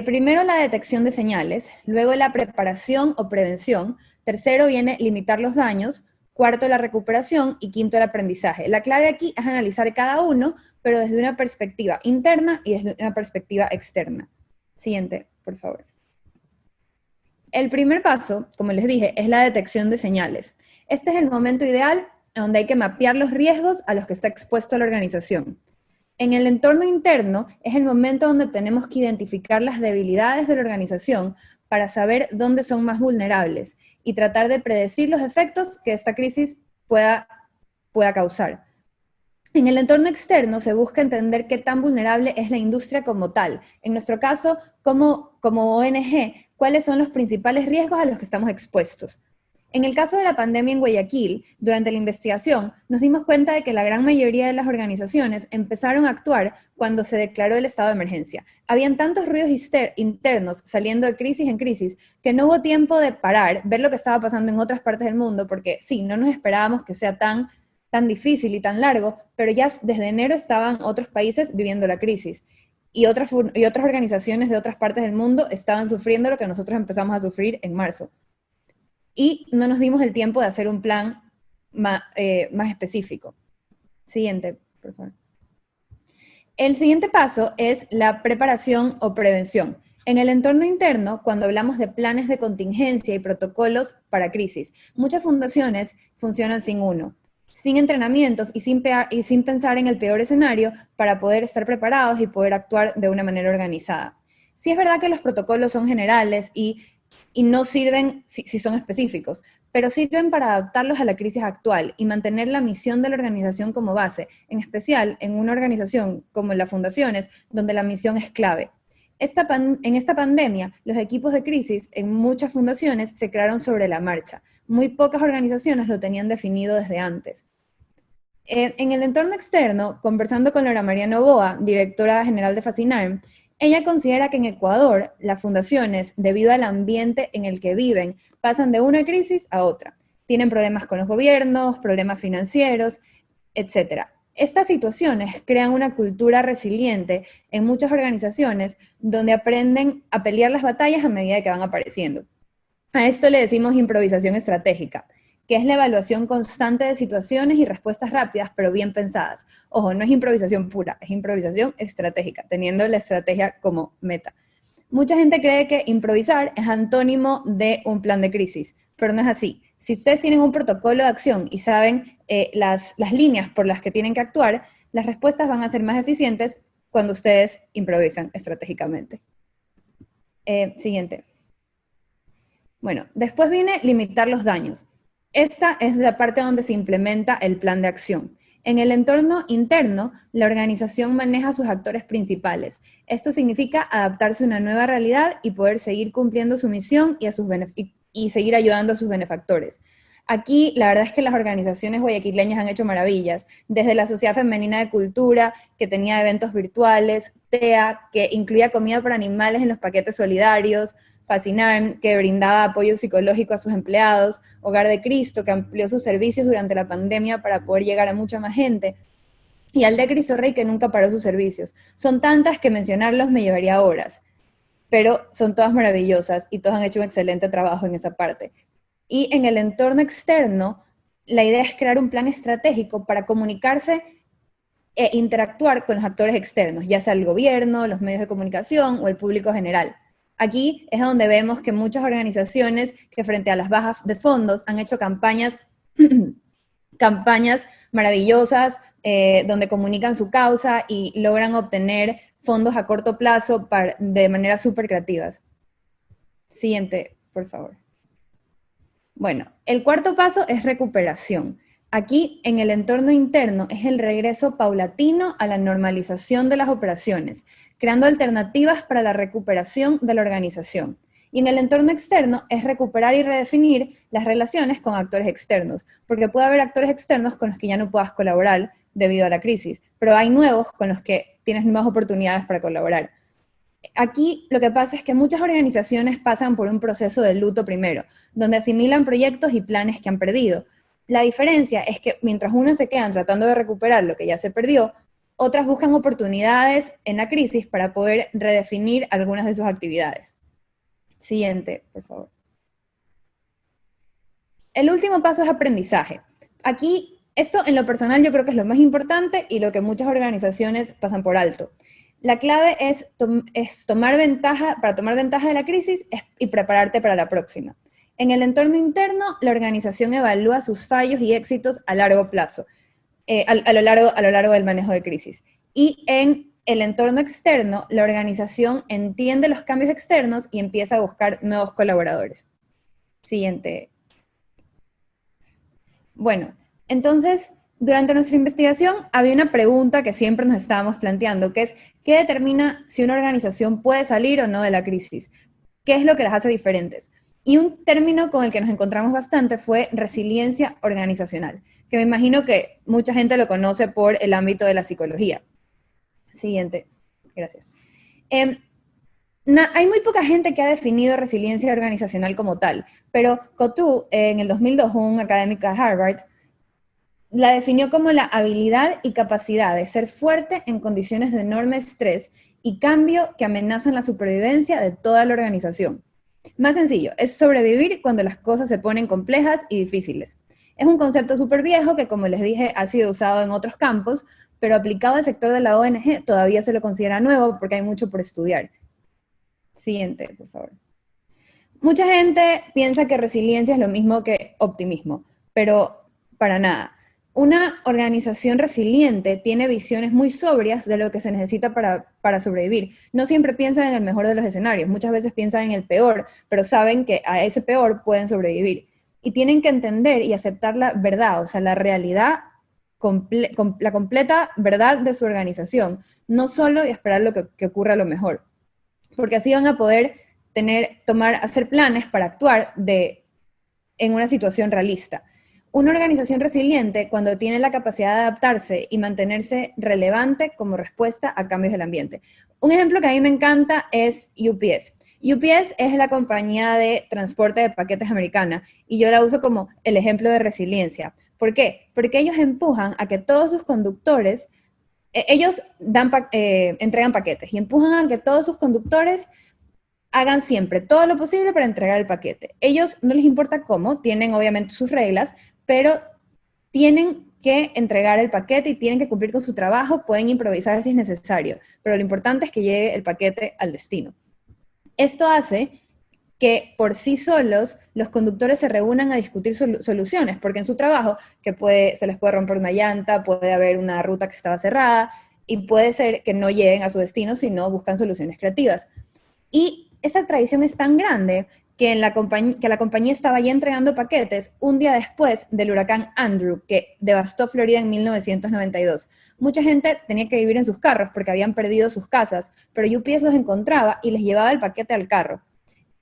Primero la detección de señales, luego la preparación o prevención, tercero viene limitar los daños, cuarto, la recuperación, y quinto, el aprendizaje. La clave aquí es analizar cada uno, pero desde una perspectiva interna y desde una perspectiva externa. Siguiente, por favor. El primer paso, como les dije, es la detección de señales. Este es el momento ideal donde hay que mapear los riesgos a los que está expuesto la organización. En el entorno interno es el momento donde tenemos que identificar las debilidades de la organización para saber dónde son más vulnerables y tratar de predecir los efectos que esta crisis pueda causar. En el entorno externo se busca entender qué tan vulnerable es la industria como tal. En nuestro caso, como ONG, cuáles son los principales riesgos a los que estamos expuestos. En el caso de la pandemia en Guayaquil, durante la investigación, nos dimos cuenta de que la gran mayoría de las organizaciones empezaron a actuar cuando se declaró el estado de emergencia. Habían tantos ruidos internos saliendo de crisis en crisis que no hubo tiempo de parar, ver lo que estaba pasando en otras partes del mundo, porque sí, no nos esperábamos que sea tan difícil y tan largo, pero ya desde enero estaban otros países viviendo la crisis. Y otras organizaciones de otras partes del mundo estaban sufriendo lo que nosotros empezamos a sufrir en marzo. Y no nos dimos el tiempo de hacer un plan más específico. Siguiente, por favor. El siguiente paso es la preparación o prevención. En el entorno interno, cuando hablamos de planes de contingencia y protocolos para crisis, muchas fundaciones funcionan sin uno, sin entrenamientos y sin pensar en el peor escenario para poder estar preparados y poder actuar de una manera organizada. Sí es verdad que los protocolos son generales y no sirven si son específicos, pero sirven para adaptarlos a la crisis actual y mantener la misión de la organización como base, en especial en una organización como las fundaciones, donde la misión es clave. En esta pandemia, los equipos de crisis en muchas fundaciones se crearon sobre la marcha. Muy pocas organizaciones lo tenían definido desde antes. En el entorno externo, conversando con Laura María Novoa, directora general de Fascinarm, ella considera que en Ecuador las fundaciones, debido al ambiente en el que viven, pasan de una crisis a otra. Tienen problemas con los gobiernos, problemas financieros, etc. Estas situaciones crean una cultura resiliente en muchas organizaciones donde aprenden a pelear las batallas a medida que van apareciendo. A esto le decimos improvisación estratégica. que es la evaluación constante de situaciones y respuestas rápidas, pero bien pensadas. Ojo, no es improvisación pura, es improvisación estratégica, teniendo la estrategia como meta. Mucha gente cree que improvisar es antónimo de un plan de crisis, pero no es así. Si ustedes tienen un protocolo de acción y saben las líneas por las que tienen que actuar, las respuestas van a ser más eficientes cuando ustedes improvisan estratégicamente. Siguiente. Bueno, después viene limitar los daños. Esta es la parte donde se implementa el plan de acción. En el entorno interno, la organización maneja a sus actores principales. Esto significa adaptarse a una nueva realidad y poder seguir cumpliendo su misión y seguir ayudando a sus benefactores. Aquí, la verdad es que las organizaciones guayaquileñas han hecho maravillas, desde la Sociedad Femenina de Cultura, que tenía eventos virtuales, TEA, que incluía comida para animales en los paquetes solidarios, Fascinar, que brindaba apoyo psicológico a sus empleados, Hogar de Cristo, que amplió sus servicios durante la pandemia para poder llegar a mucha más gente, y Aldea Cristo Rey, que nunca paró sus servicios. Son tantas que mencionarlos me llevaría horas, pero son todas maravillosas y todas han hecho un excelente trabajo en esa parte. Y en el entorno externo, la idea es crear un plan estratégico para comunicarse e interactuar con los actores externos, ya sea el gobierno, los medios de comunicación o el público general. Aquí es donde vemos que muchas organizaciones que frente a las bajas de fondos han hecho campañas maravillosas donde comunican su causa y logran obtener fondos a corto plazo de manera súper creativas. Siguiente, por favor. Bueno, el cuarto paso es recuperación. Aquí, en el entorno interno, es el regreso paulatino a la normalización de las operaciones, creando alternativas para la recuperación de la organización. Y en el entorno externo es recuperar y redefinir las relaciones con actores externos, porque puede haber actores externos con los que ya no puedas colaborar debido a la crisis, pero hay nuevos con los que tienes nuevas oportunidades para colaborar. Aquí lo que pasa es que muchas organizaciones pasan por un proceso de luto primero, donde asimilan proyectos y planes que han perdido. La diferencia es que mientras unas se quedan tratando de recuperar lo que ya se perdió, otras buscan oportunidades en la crisis para poder redefinir algunas de sus actividades. Siguiente, por favor. El último paso es aprendizaje. Aquí, esto en lo personal yo creo que es lo más importante y lo que muchas organizaciones pasan por alto. La clave es tomar ventaja de la crisis y prepararte para la próxima. En el entorno interno, la organización evalúa sus fallos y éxitos a largo plazo, a lo largo del manejo de crisis. Y en el entorno externo, la organización entiende los cambios externos y empieza a buscar nuevos colaboradores. Siguiente. Bueno, entonces, durante nuestra investigación había una pregunta que siempre nos estábamos planteando, que es, ¿qué determina si una organización puede salir o no de la crisis? ¿Qué es lo que las hace diferentes? Y un término con el que nos encontramos bastante fue resiliencia organizacional, que me imagino que mucha gente lo conoce por el ámbito de la psicología. Siguiente, gracias. Hay muy poca gente que ha definido resiliencia organizacional como tal, pero Cotou, en el 2002, un académico de Harvard, la definió como la habilidad y capacidad de ser fuerte en condiciones de enorme estrés y cambio que amenazan la supervivencia de toda la organización. Más sencillo, es sobrevivir cuando las cosas se ponen complejas y difíciles. Es un concepto súper viejo que, como les dije, ha sido usado en otros campos, pero aplicado al sector de la ONG todavía se lo considera nuevo porque hay mucho por estudiar. Siguiente, por favor. Mucha gente piensa que resiliencia es lo mismo que optimismo, pero para nada. Una organización resiliente tiene visiones muy sobrias de lo que se necesita para sobrevivir. No siempre piensan en el mejor de los escenarios, muchas veces piensan en el peor, pero saben que a ese peor pueden sobrevivir. Y tienen que entender y aceptar la verdad, o sea, la realidad, la completa verdad de su organización, no solo esperar lo que ocurra lo mejor. Porque así van a poder hacer planes para actuar en una situación realista. Una organización resiliente cuando tiene la capacidad de adaptarse y mantenerse relevante como respuesta a cambios del ambiente. Un ejemplo que a mí me encanta es UPS. UPS es la compañía de transporte de paquetes americana y yo la uso como el ejemplo de resiliencia. ¿Por qué? Porque ellos empujan a que todos sus conductores, ellos entregan paquetes y empujan a que todos sus conductores hagan siempre todo lo posible para entregar el paquete. Ellos no les importa cómo, tienen obviamente sus reglas, pero tienen que entregar el paquete y tienen que cumplir con su trabajo, pueden improvisar si es necesario, pero lo importante es que llegue el paquete al destino. Esto hace que por sí solos los conductores se reúnan a discutir soluciones, porque en su trabajo se les puede romper una llanta, puede haber una ruta que estaba cerrada, y puede ser que no lleguen a su destino si no buscan soluciones creativas. Y esa tradición es tan grande que la compañía estaba ya entregando paquetes un día después del huracán Andrew, que devastó Florida en 1992. Mucha gente tenía que vivir en sus carros porque habían perdido sus casas, pero UPS los encontraba y les llevaba el paquete al carro.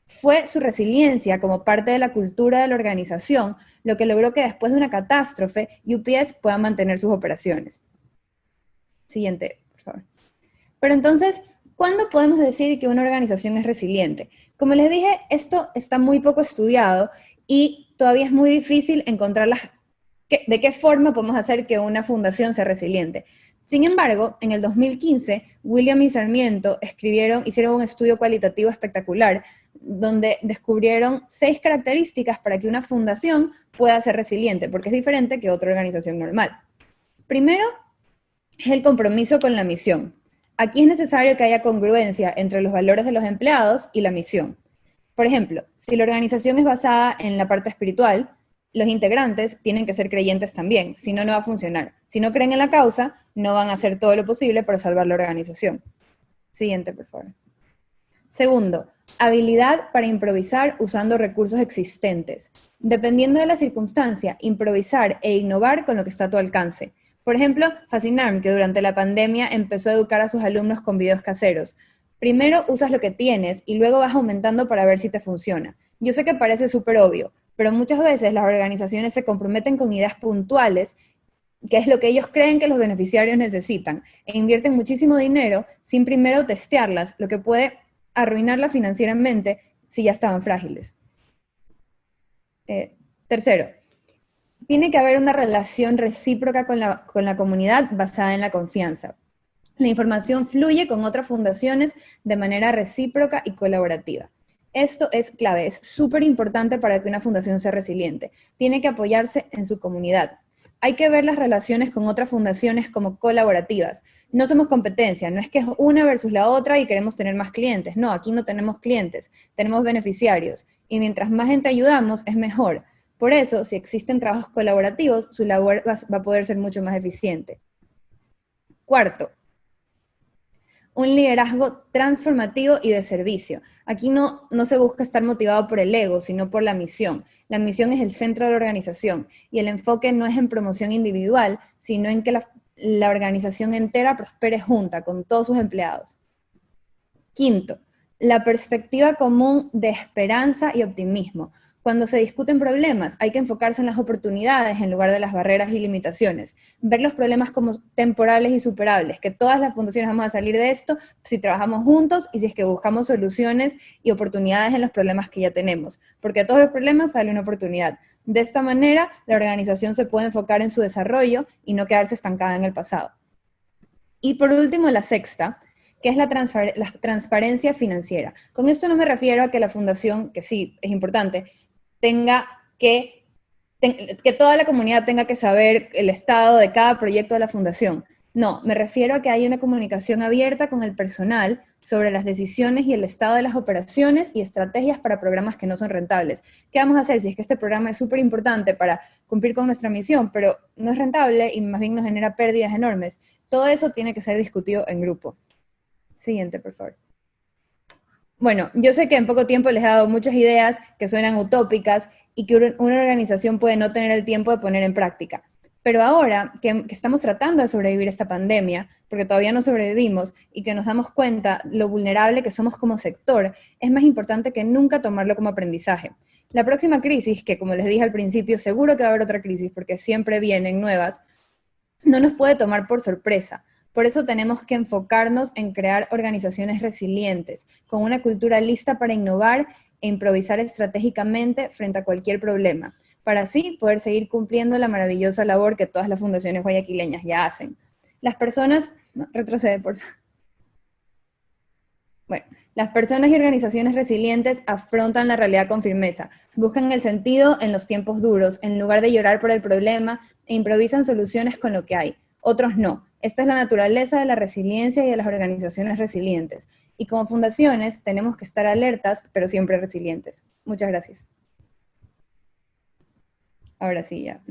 Fue su resiliencia como parte de la cultura de la organización lo que logró que después de una catástrofe, UPS pueda mantener sus operaciones. Siguiente, por favor. Pero entonces, ¿cuándo podemos decir que una organización es resiliente? Como les dije, esto está muy poco estudiado y todavía es muy difícil encontrar de qué forma podemos hacer que una fundación sea resiliente. Sin embargo, en el 2015, William y Sarmiento hicieron un estudio cualitativo espectacular, donde descubrieron 6 características para que una fundación pueda ser resiliente, porque es diferente que otra organización normal. Primero, es el compromiso con la misión. Aquí es necesario que haya congruencia entre los valores de los empleados y la misión. Por ejemplo, si la organización es basada en la parte espiritual, los integrantes tienen que ser creyentes también, si no, no va a funcionar. Si no creen en la causa, no van a hacer todo lo posible para salvar la organización. Siguiente, por favor. Segundo, habilidad para improvisar usando recursos existentes. Dependiendo de la circunstancia, improvisar e innovar con lo que está a tu alcance. Por ejemplo, Fascinarm, que durante la pandemia empezó a educar a sus alumnos con videos caseros. Primero usas lo que tienes y luego vas aumentando para ver si te funciona. Yo sé que parece súper obvio, pero muchas veces las organizaciones se comprometen con ideas puntuales, que es lo que ellos creen que los beneficiarios necesitan, e invierten muchísimo dinero sin primero testearlas, lo que puede arruinarlas financieramente si ya estaban frágiles. Tercero, tiene que haber una relación recíproca con la comunidad basada en la confianza. La información fluye con otras fundaciones de manera recíproca y colaborativa. Esto es clave, es súper importante para que una fundación sea resiliente. Tiene que apoyarse en su comunidad. Hay que ver las relaciones con otras fundaciones como colaborativas. No somos competencia, no es que es una versus la otra y queremos tener más clientes. No, aquí no tenemos clientes, tenemos beneficiarios. Y mientras más gente ayudamos, es mejor. Por eso, si existen trabajos colaborativos, su labor va a poder ser mucho más eficiente. Cuarto, un liderazgo transformativo y de servicio. Aquí no se busca estar motivado por el ego, sino por la misión. La misión es el centro de la organización y el enfoque no es en promoción individual, sino en que la organización entera prospere junta con todos sus empleados. Quinto, la perspectiva común de esperanza y optimismo. Cuando se discuten problemas, hay que enfocarse en las oportunidades en lugar de las barreras y limitaciones. Ver los problemas como temporales y superables, que todas las fundaciones vamos a salir de esto si trabajamos juntos y si es que buscamos soluciones y oportunidades en los problemas que ya tenemos. Porque de todos los problemas sale una oportunidad. De esta manera, la organización se puede enfocar en su desarrollo y no quedarse estancada en el pasado. Y por último, la sexta, que es la transparencia financiera. Con esto no me refiero a que la fundación, que sí, es importante, que toda la comunidad tenga que saber el estado de cada proyecto de la fundación. No, me refiero a que haya una comunicación abierta con el personal sobre las decisiones y el estado de las operaciones y estrategias para programas que no son rentables. ¿Qué vamos a hacer si es que este programa es súper importante para cumplir con nuestra misión, pero no es rentable y más bien nos genera pérdidas enormes? Todo eso tiene que ser discutido en grupo. Siguiente, por favor. Bueno, yo sé que en poco tiempo les he dado muchas ideas que suenan utópicas y que una organización puede no tener el tiempo de poner en práctica. Pero ahora que estamos tratando de sobrevivir a esta pandemia, porque todavía no sobrevivimos, y que nos damos cuenta lo vulnerable que somos como sector, es más importante que nunca tomarlo como aprendizaje. La próxima crisis, que como les dije al principio, seguro que va a haber otra crisis, porque siempre vienen nuevas, no nos puede tomar por sorpresa. Por eso tenemos que enfocarnos en crear organizaciones resilientes, con una cultura lista para innovar e improvisar estratégicamente frente a cualquier problema, para así poder seguir cumpliendo la maravillosa labor que todas las fundaciones guayaquileñas ya hacen. Las personas... No, retrocede, por favor. Bueno, Las personas y organizaciones resilientes afrontan la realidad con firmeza, buscan el sentido en los tiempos duros, en lugar de llorar por el problema, e improvisan soluciones con lo que hay. Otros no. Esta es la naturaleza de la resiliencia y de las organizaciones resilientes. Y como fundaciones tenemos que estar alertas, pero siempre resilientes. Muchas gracias. Ahora sí, ya.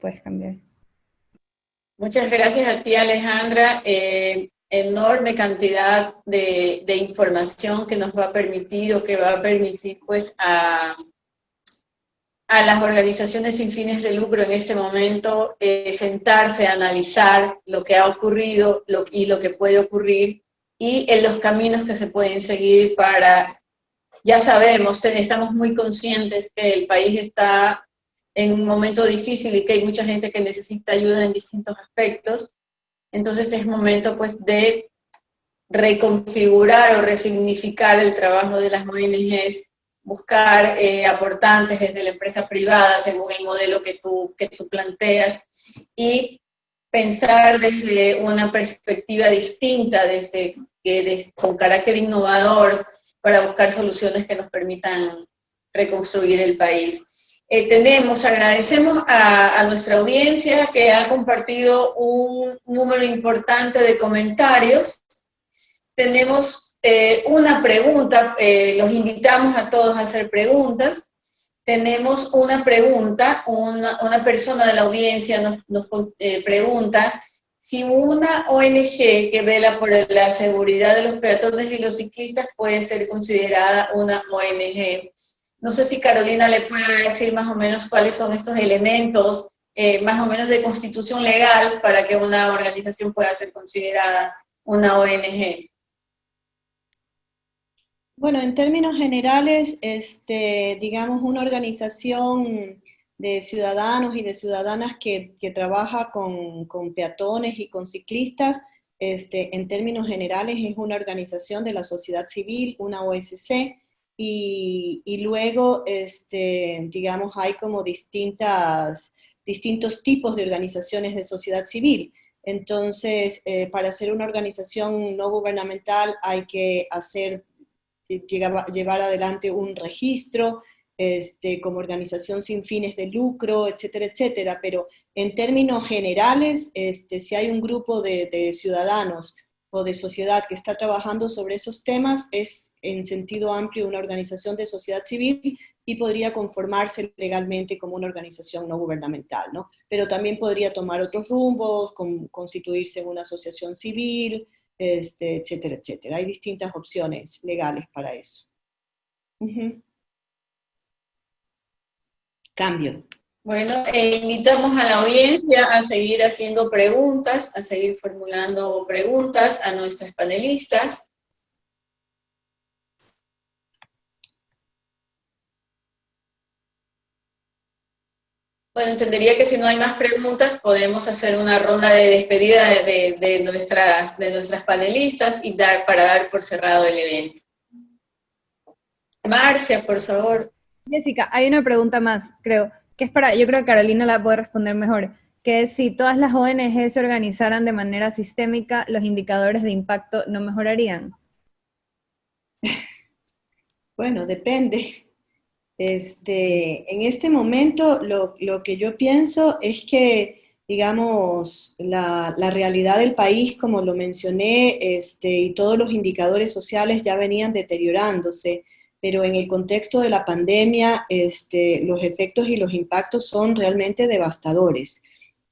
Puedes cambiar. Muchas gracias a ti, Alejandra. Enorme cantidad de información que nos va a permitir o que va a permitir pues a las organizaciones sin fines de lucro en este momento sentarse a analizar lo que ha ocurrido y lo que puede ocurrir y en los caminos que se pueden seguir para, ya sabemos, estamos muy conscientes que el país está en un momento difícil y que hay mucha gente que necesita ayuda en distintos aspectos. Entonces es momento pues de reconfigurar o resignificar el trabajo de las ONGs, buscar aportantes desde la empresa privada según el modelo que tú planteas y pensar desde una perspectiva distinta, con carácter innovador para buscar soluciones que nos permitan reconstruir el país. Agradecemos a nuestra audiencia que ha compartido un número importante de comentarios. Tenemos una pregunta, los invitamos a todos a hacer preguntas. Tenemos una pregunta, una persona de la audiencia nos pregunta si una ONG que vela por la seguridad de los peatones y los ciclistas puede ser considerada una ONG. No sé si Carolina le puede decir más o menos cuáles son estos elementos, más o menos de constitución legal para que una organización pueda ser considerada una ONG. Bueno, en términos generales, digamos, una organización de ciudadanos y de ciudadanas que trabaja con peatones y con ciclistas, en términos generales es una organización de la sociedad civil, una OSC, y luego, digamos, hay como distintos tipos de organizaciones de sociedad civil. Entonces, para ser una organización no gubernamental hay que llevar adelante un registro como organización sin fines de lucro, etcétera, etcétera. Pero en términos generales, si hay un grupo de ciudadanos o de sociedad que está trabajando sobre esos temas, es en sentido amplio una organización de sociedad civil y podría conformarse legalmente como una organización no gubernamental, ¿no? Pero también podría tomar otros rumbos, constituirse en una asociación civil, etcétera, etcétera. Hay distintas opciones legales para eso. Cambio. Bueno, invitamos a la audiencia a seguir haciendo preguntas, a seguir formulando preguntas a nuestras panelistas. Bueno, entendería que si no hay más preguntas, podemos hacer una ronda de despedida de nuestras panelistas y para dar por cerrado el evento. Marcia, por favor. Jessica, hay una pregunta más, creo, que es yo creo que Carolina la puede responder mejor, que es si todas las ONG se organizaran de manera sistémica, ¿los indicadores de impacto no mejorarían? Bueno, depende. En este momento lo que yo pienso es que, digamos, la realidad del país, como lo mencioné, y todos los indicadores sociales ya venían deteriorándose, pero en el contexto de la pandemia, los efectos y los impactos son realmente devastadores.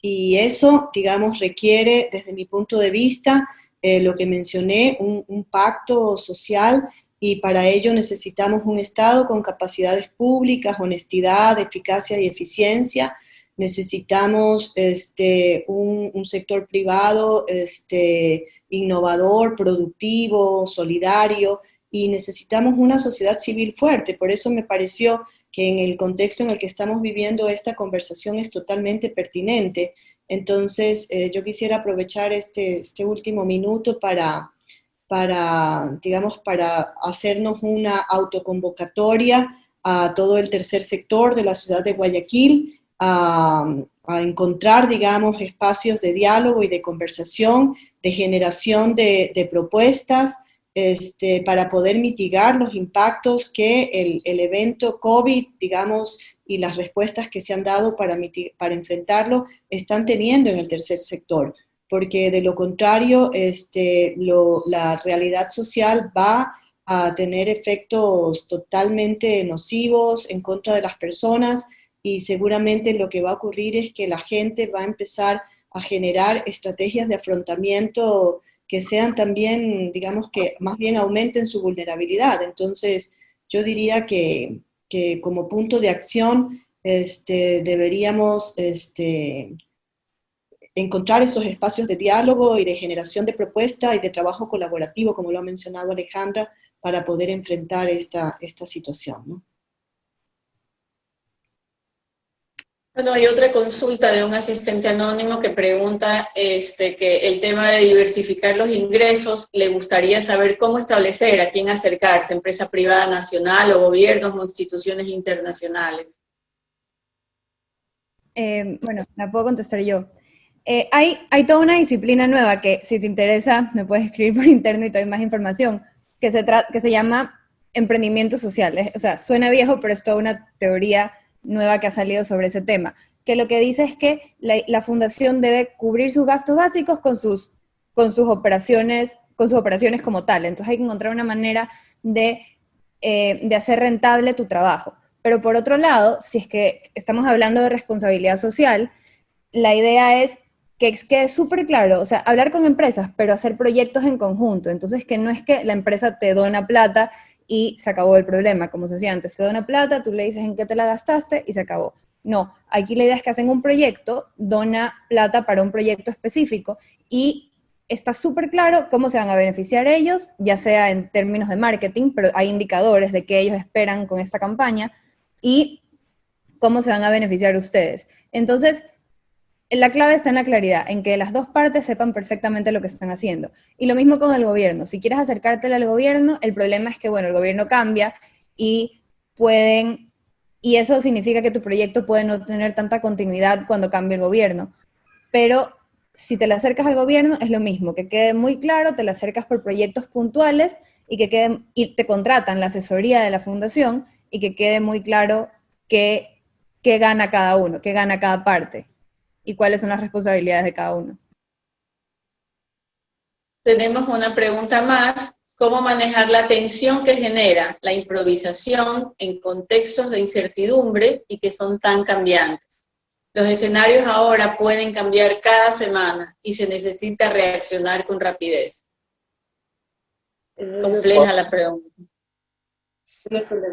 Y eso, digamos, requiere, desde mi punto de vista, lo que mencioné, un pacto social, y para ello necesitamos un Estado con capacidades públicas, honestidad, eficacia y eficiencia. Necesitamos un sector privado innovador, productivo, solidario, y necesitamos una sociedad civil fuerte. Por eso me pareció que en el contexto en el que estamos viviendo esta conversación es totalmente pertinente. Entonces, yo quisiera aprovechar este último minuto para hacernos una autoconvocatoria a todo el tercer sector de la ciudad de Guayaquil, a encontrar, digamos, espacios de diálogo y de conversación, de generación de propuestas, para poder mitigar los impactos que el evento COVID, digamos, y las respuestas que se han dado para enfrentarlo están teniendo en el tercer sector, porque de lo contrario, la realidad social va a tener efectos totalmente nocivos en contra de las personas, y seguramente lo que va a ocurrir es que la gente va a empezar a generar estrategias de afrontamiento que sean también, digamos, que más bien aumenten su vulnerabilidad. Entonces, yo diría que como punto de acción deberíamos encontrar esos espacios de diálogo y de generación de propuestas y de trabajo colaborativo, como lo ha mencionado Alejandra, para poder enfrentar esta situación, ¿no? Bueno, hay otra consulta de un asistente anónimo que pregunta que el tema de diversificar los ingresos, le gustaría saber cómo establecer, a quién acercarse, empresa privada nacional o gobiernos o instituciones internacionales. Bueno, la puedo contestar yo. Hay toda una disciplina nueva que, si te interesa, me puedes escribir por interno y te doy más información, que se llama emprendimiento social. O sea, suena viejo, pero es toda una teoría nueva que ha salido sobre ese tema, que lo que dice es que la fundación debe cubrir sus gastos básicos con sus operaciones como tal. Entonces hay que encontrar una manera de hacer rentable tu trabajo. Pero por otro lado, si es que estamos hablando de responsabilidad social, la idea es que quede súper claro, o sea, hablar con empresas, pero hacer proyectos en conjunto. Entonces, que no es que la empresa te dona plata y se acabó el problema, como se decía antes, te dona plata, tú le dices en qué te la gastaste y se acabó. No, aquí la idea es que hacen un proyecto, dona plata para un proyecto específico y está súper claro cómo se van a beneficiar ellos, ya sea en términos de marketing, pero hay indicadores de qué ellos esperan con esta campaña y cómo se van a beneficiar ustedes. Entonces, la clave está en la claridad, en que las dos partes sepan perfectamente lo que están haciendo. Y lo mismo con el gobierno. Si quieres acercártela al gobierno, el problema es que, bueno, el gobierno cambia y eso significa que tu proyecto puede no tener tanta continuidad cuando cambie el gobierno. Pero si te le acercas al gobierno, es lo mismo, que quede muy claro, te le acercas por proyectos puntuales y te contratan la asesoría de la fundación y que quede muy claro qué gana cada uno, qué gana cada parte y cuáles son las responsabilidades de cada uno. Tenemos una pregunta más. ¿Cómo manejar la tensión que genera la improvisación en contextos de incertidumbre y que son tan cambiantes? Los escenarios ahora pueden cambiar cada semana y se necesita reaccionar con rapidez. Compleja la pregunta.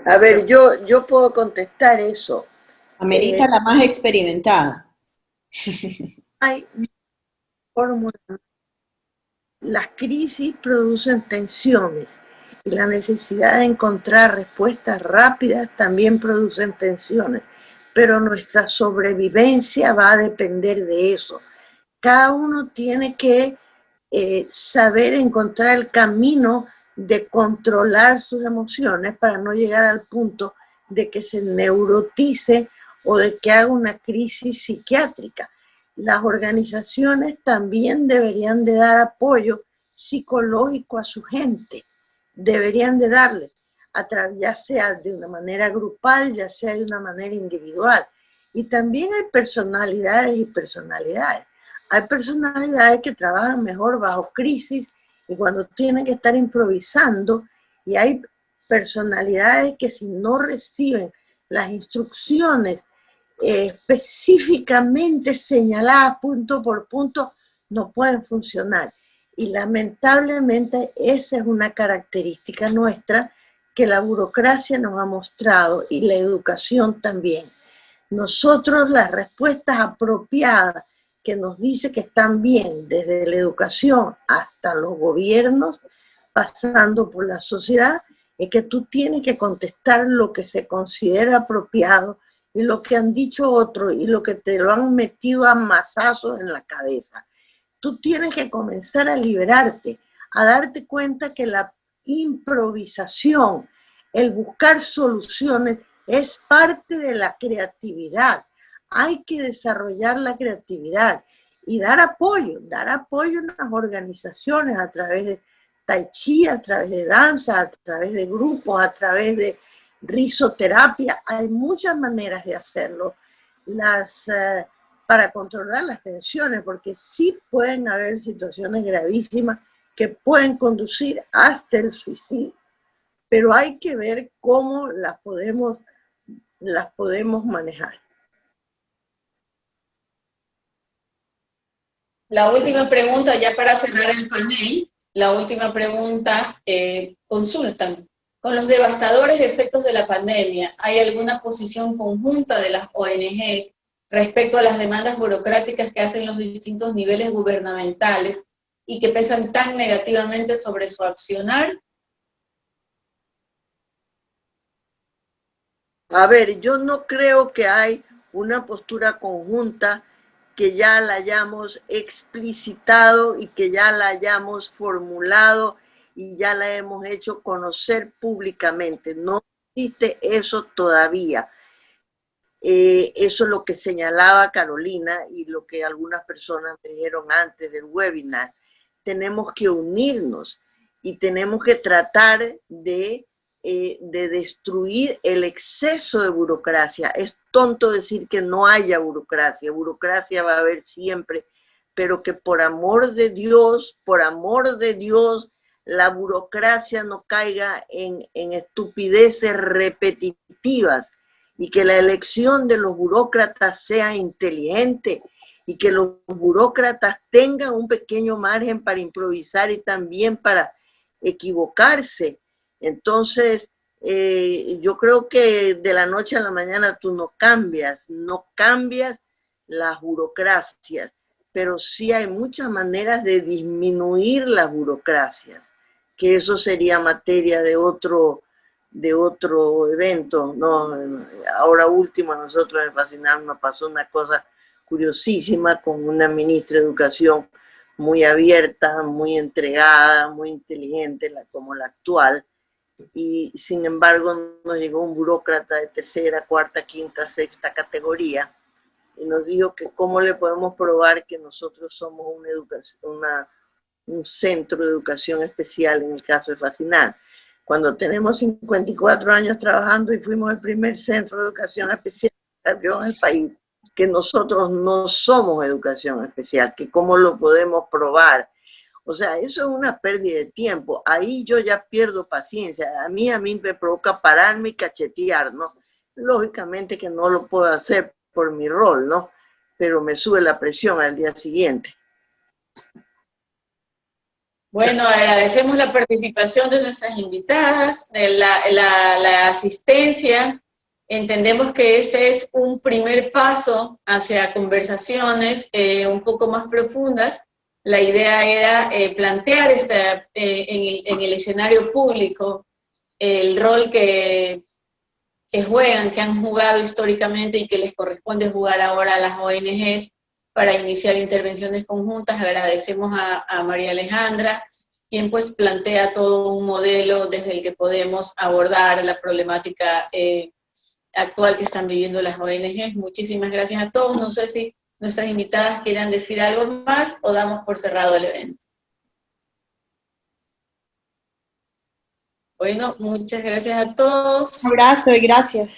A ver, yo puedo contestar eso. Amerita la más experimentada. Hay fórmulas. Las crisis producen tensiones y la necesidad de encontrar respuestas rápidas también producen tensiones, pero nuestra sobrevivencia va a depender de eso. Cada uno tiene que saber encontrar el camino de controlar sus emociones para no llegar al punto de que se neurotice o de que haga una crisis psiquiátrica. Las organizaciones también deberían de dar apoyo psicológico a su gente, deberían de darle, ya sea de una manera grupal, ya sea de una manera individual. Y también hay personalidades y personalidades. Hay personalidades que trabajan mejor bajo crisis y cuando tienen que estar improvisando, y hay personalidades que si no reciben las instrucciones específicamente señaladas punto por punto, no pueden funcionar. Y lamentablemente esa es una característica nuestra que la burocracia nos ha mostrado y la educación también. Nosotros las respuestas apropiadas que nos dice que están bien desde la educación hasta los gobiernos, pasando por la sociedad, es que tú tienes que contestar lo que se considera apropiado y lo que han dicho otros y lo que te lo han metido a mazazos en la cabeza. Tú tienes que comenzar a liberarte, a darte cuenta que la improvisación, el buscar soluciones es parte de la creatividad. Hay que desarrollar la creatividad y dar apoyo en las organizaciones a través de tai chi, a través de danza, a través de grupos, a través de risoterapia. Hay muchas maneras de hacerlo para controlar las tensiones, porque sí pueden haber situaciones gravísimas que pueden conducir hasta el suicidio. Pero hay que ver cómo las podemos manejar. La última pregunta, ya para cerrar el panel, la última pregunta, consultan, con los devastadores efectos de la pandemia, ¿hay alguna posición conjunta de las ONGs respecto a las demandas burocráticas que hacen los distintos niveles gubernamentales y que pesan tan negativamente sobre su accionar? A ver, yo no creo que hay una postura conjunta que ya la hayamos explicitado y que ya la hayamos formulado y ya la hemos hecho conocer públicamente. No existe eso todavía. Eso es lo que señalaba Carolina y lo que algunas personas me dijeron antes del webinar. Tenemos que unirnos y tenemos que tratar de destruir el exceso de burocracia. Es tonto decir que no haya burocracia. Burocracia va a haber siempre, pero que por amor de Dios, la burocracia no caiga en estupideces repetitivas y que la elección de los burócratas sea inteligente y que los burócratas tengan un pequeño margen para improvisar y también para equivocarse. Entonces, yo creo que de la noche a la mañana tú no cambias las burocracias, pero sí hay muchas maneras de disminuir las burocracias, que eso sería materia de otro evento, ¿no? Ahora último, a nosotros en Fascinar nos pasó una cosa curiosísima con una ministra de Educación muy abierta, muy entregada, muy inteligente, como la actual, y sin embargo nos llegó un burócrata de tercera, cuarta, quinta, sexta categoría y nos dijo que cómo le podemos probar que nosotros somos un centro de educación especial en el caso de Fascinar, cuando tenemos 54 años trabajando y fuimos el primer centro de educación especial en el país, que nosotros no somos educación especial, que cómo lo podemos probar. O sea, eso es una pérdida de tiempo. Ahí yo ya pierdo paciencia. A mí me provoca pararme y cachetear, ¿no? Lógicamente que no lo puedo hacer por mi rol, ¿no? Pero me sube la presión al día siguiente. Bueno, agradecemos la participación de nuestras invitadas, de la asistencia. Entendemos que este es un primer paso hacia conversaciones un poco más profundas. La idea era plantear en el escenario público el rol que juegan, que han jugado históricamente y que les corresponde jugar ahora a las ONGs para iniciar intervenciones conjuntas. Agradecemos a María Alejandra, quien pues plantea todo un modelo desde el que podemos abordar la problemática actual que están viviendo las ONGs. Muchísimas gracias a todos. No sé si nuestras invitadas quieran decir algo más o damos por cerrado el evento. Bueno, muchas gracias a todos. Un abrazo y gracias.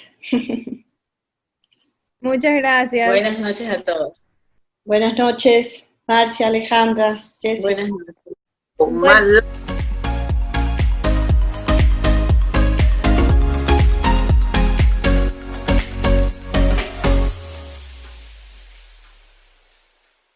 Muchas gracias. Buenas noches a todos. Buenas noches, Marcia, Alejandra, Jessica. Buenas noches. Con más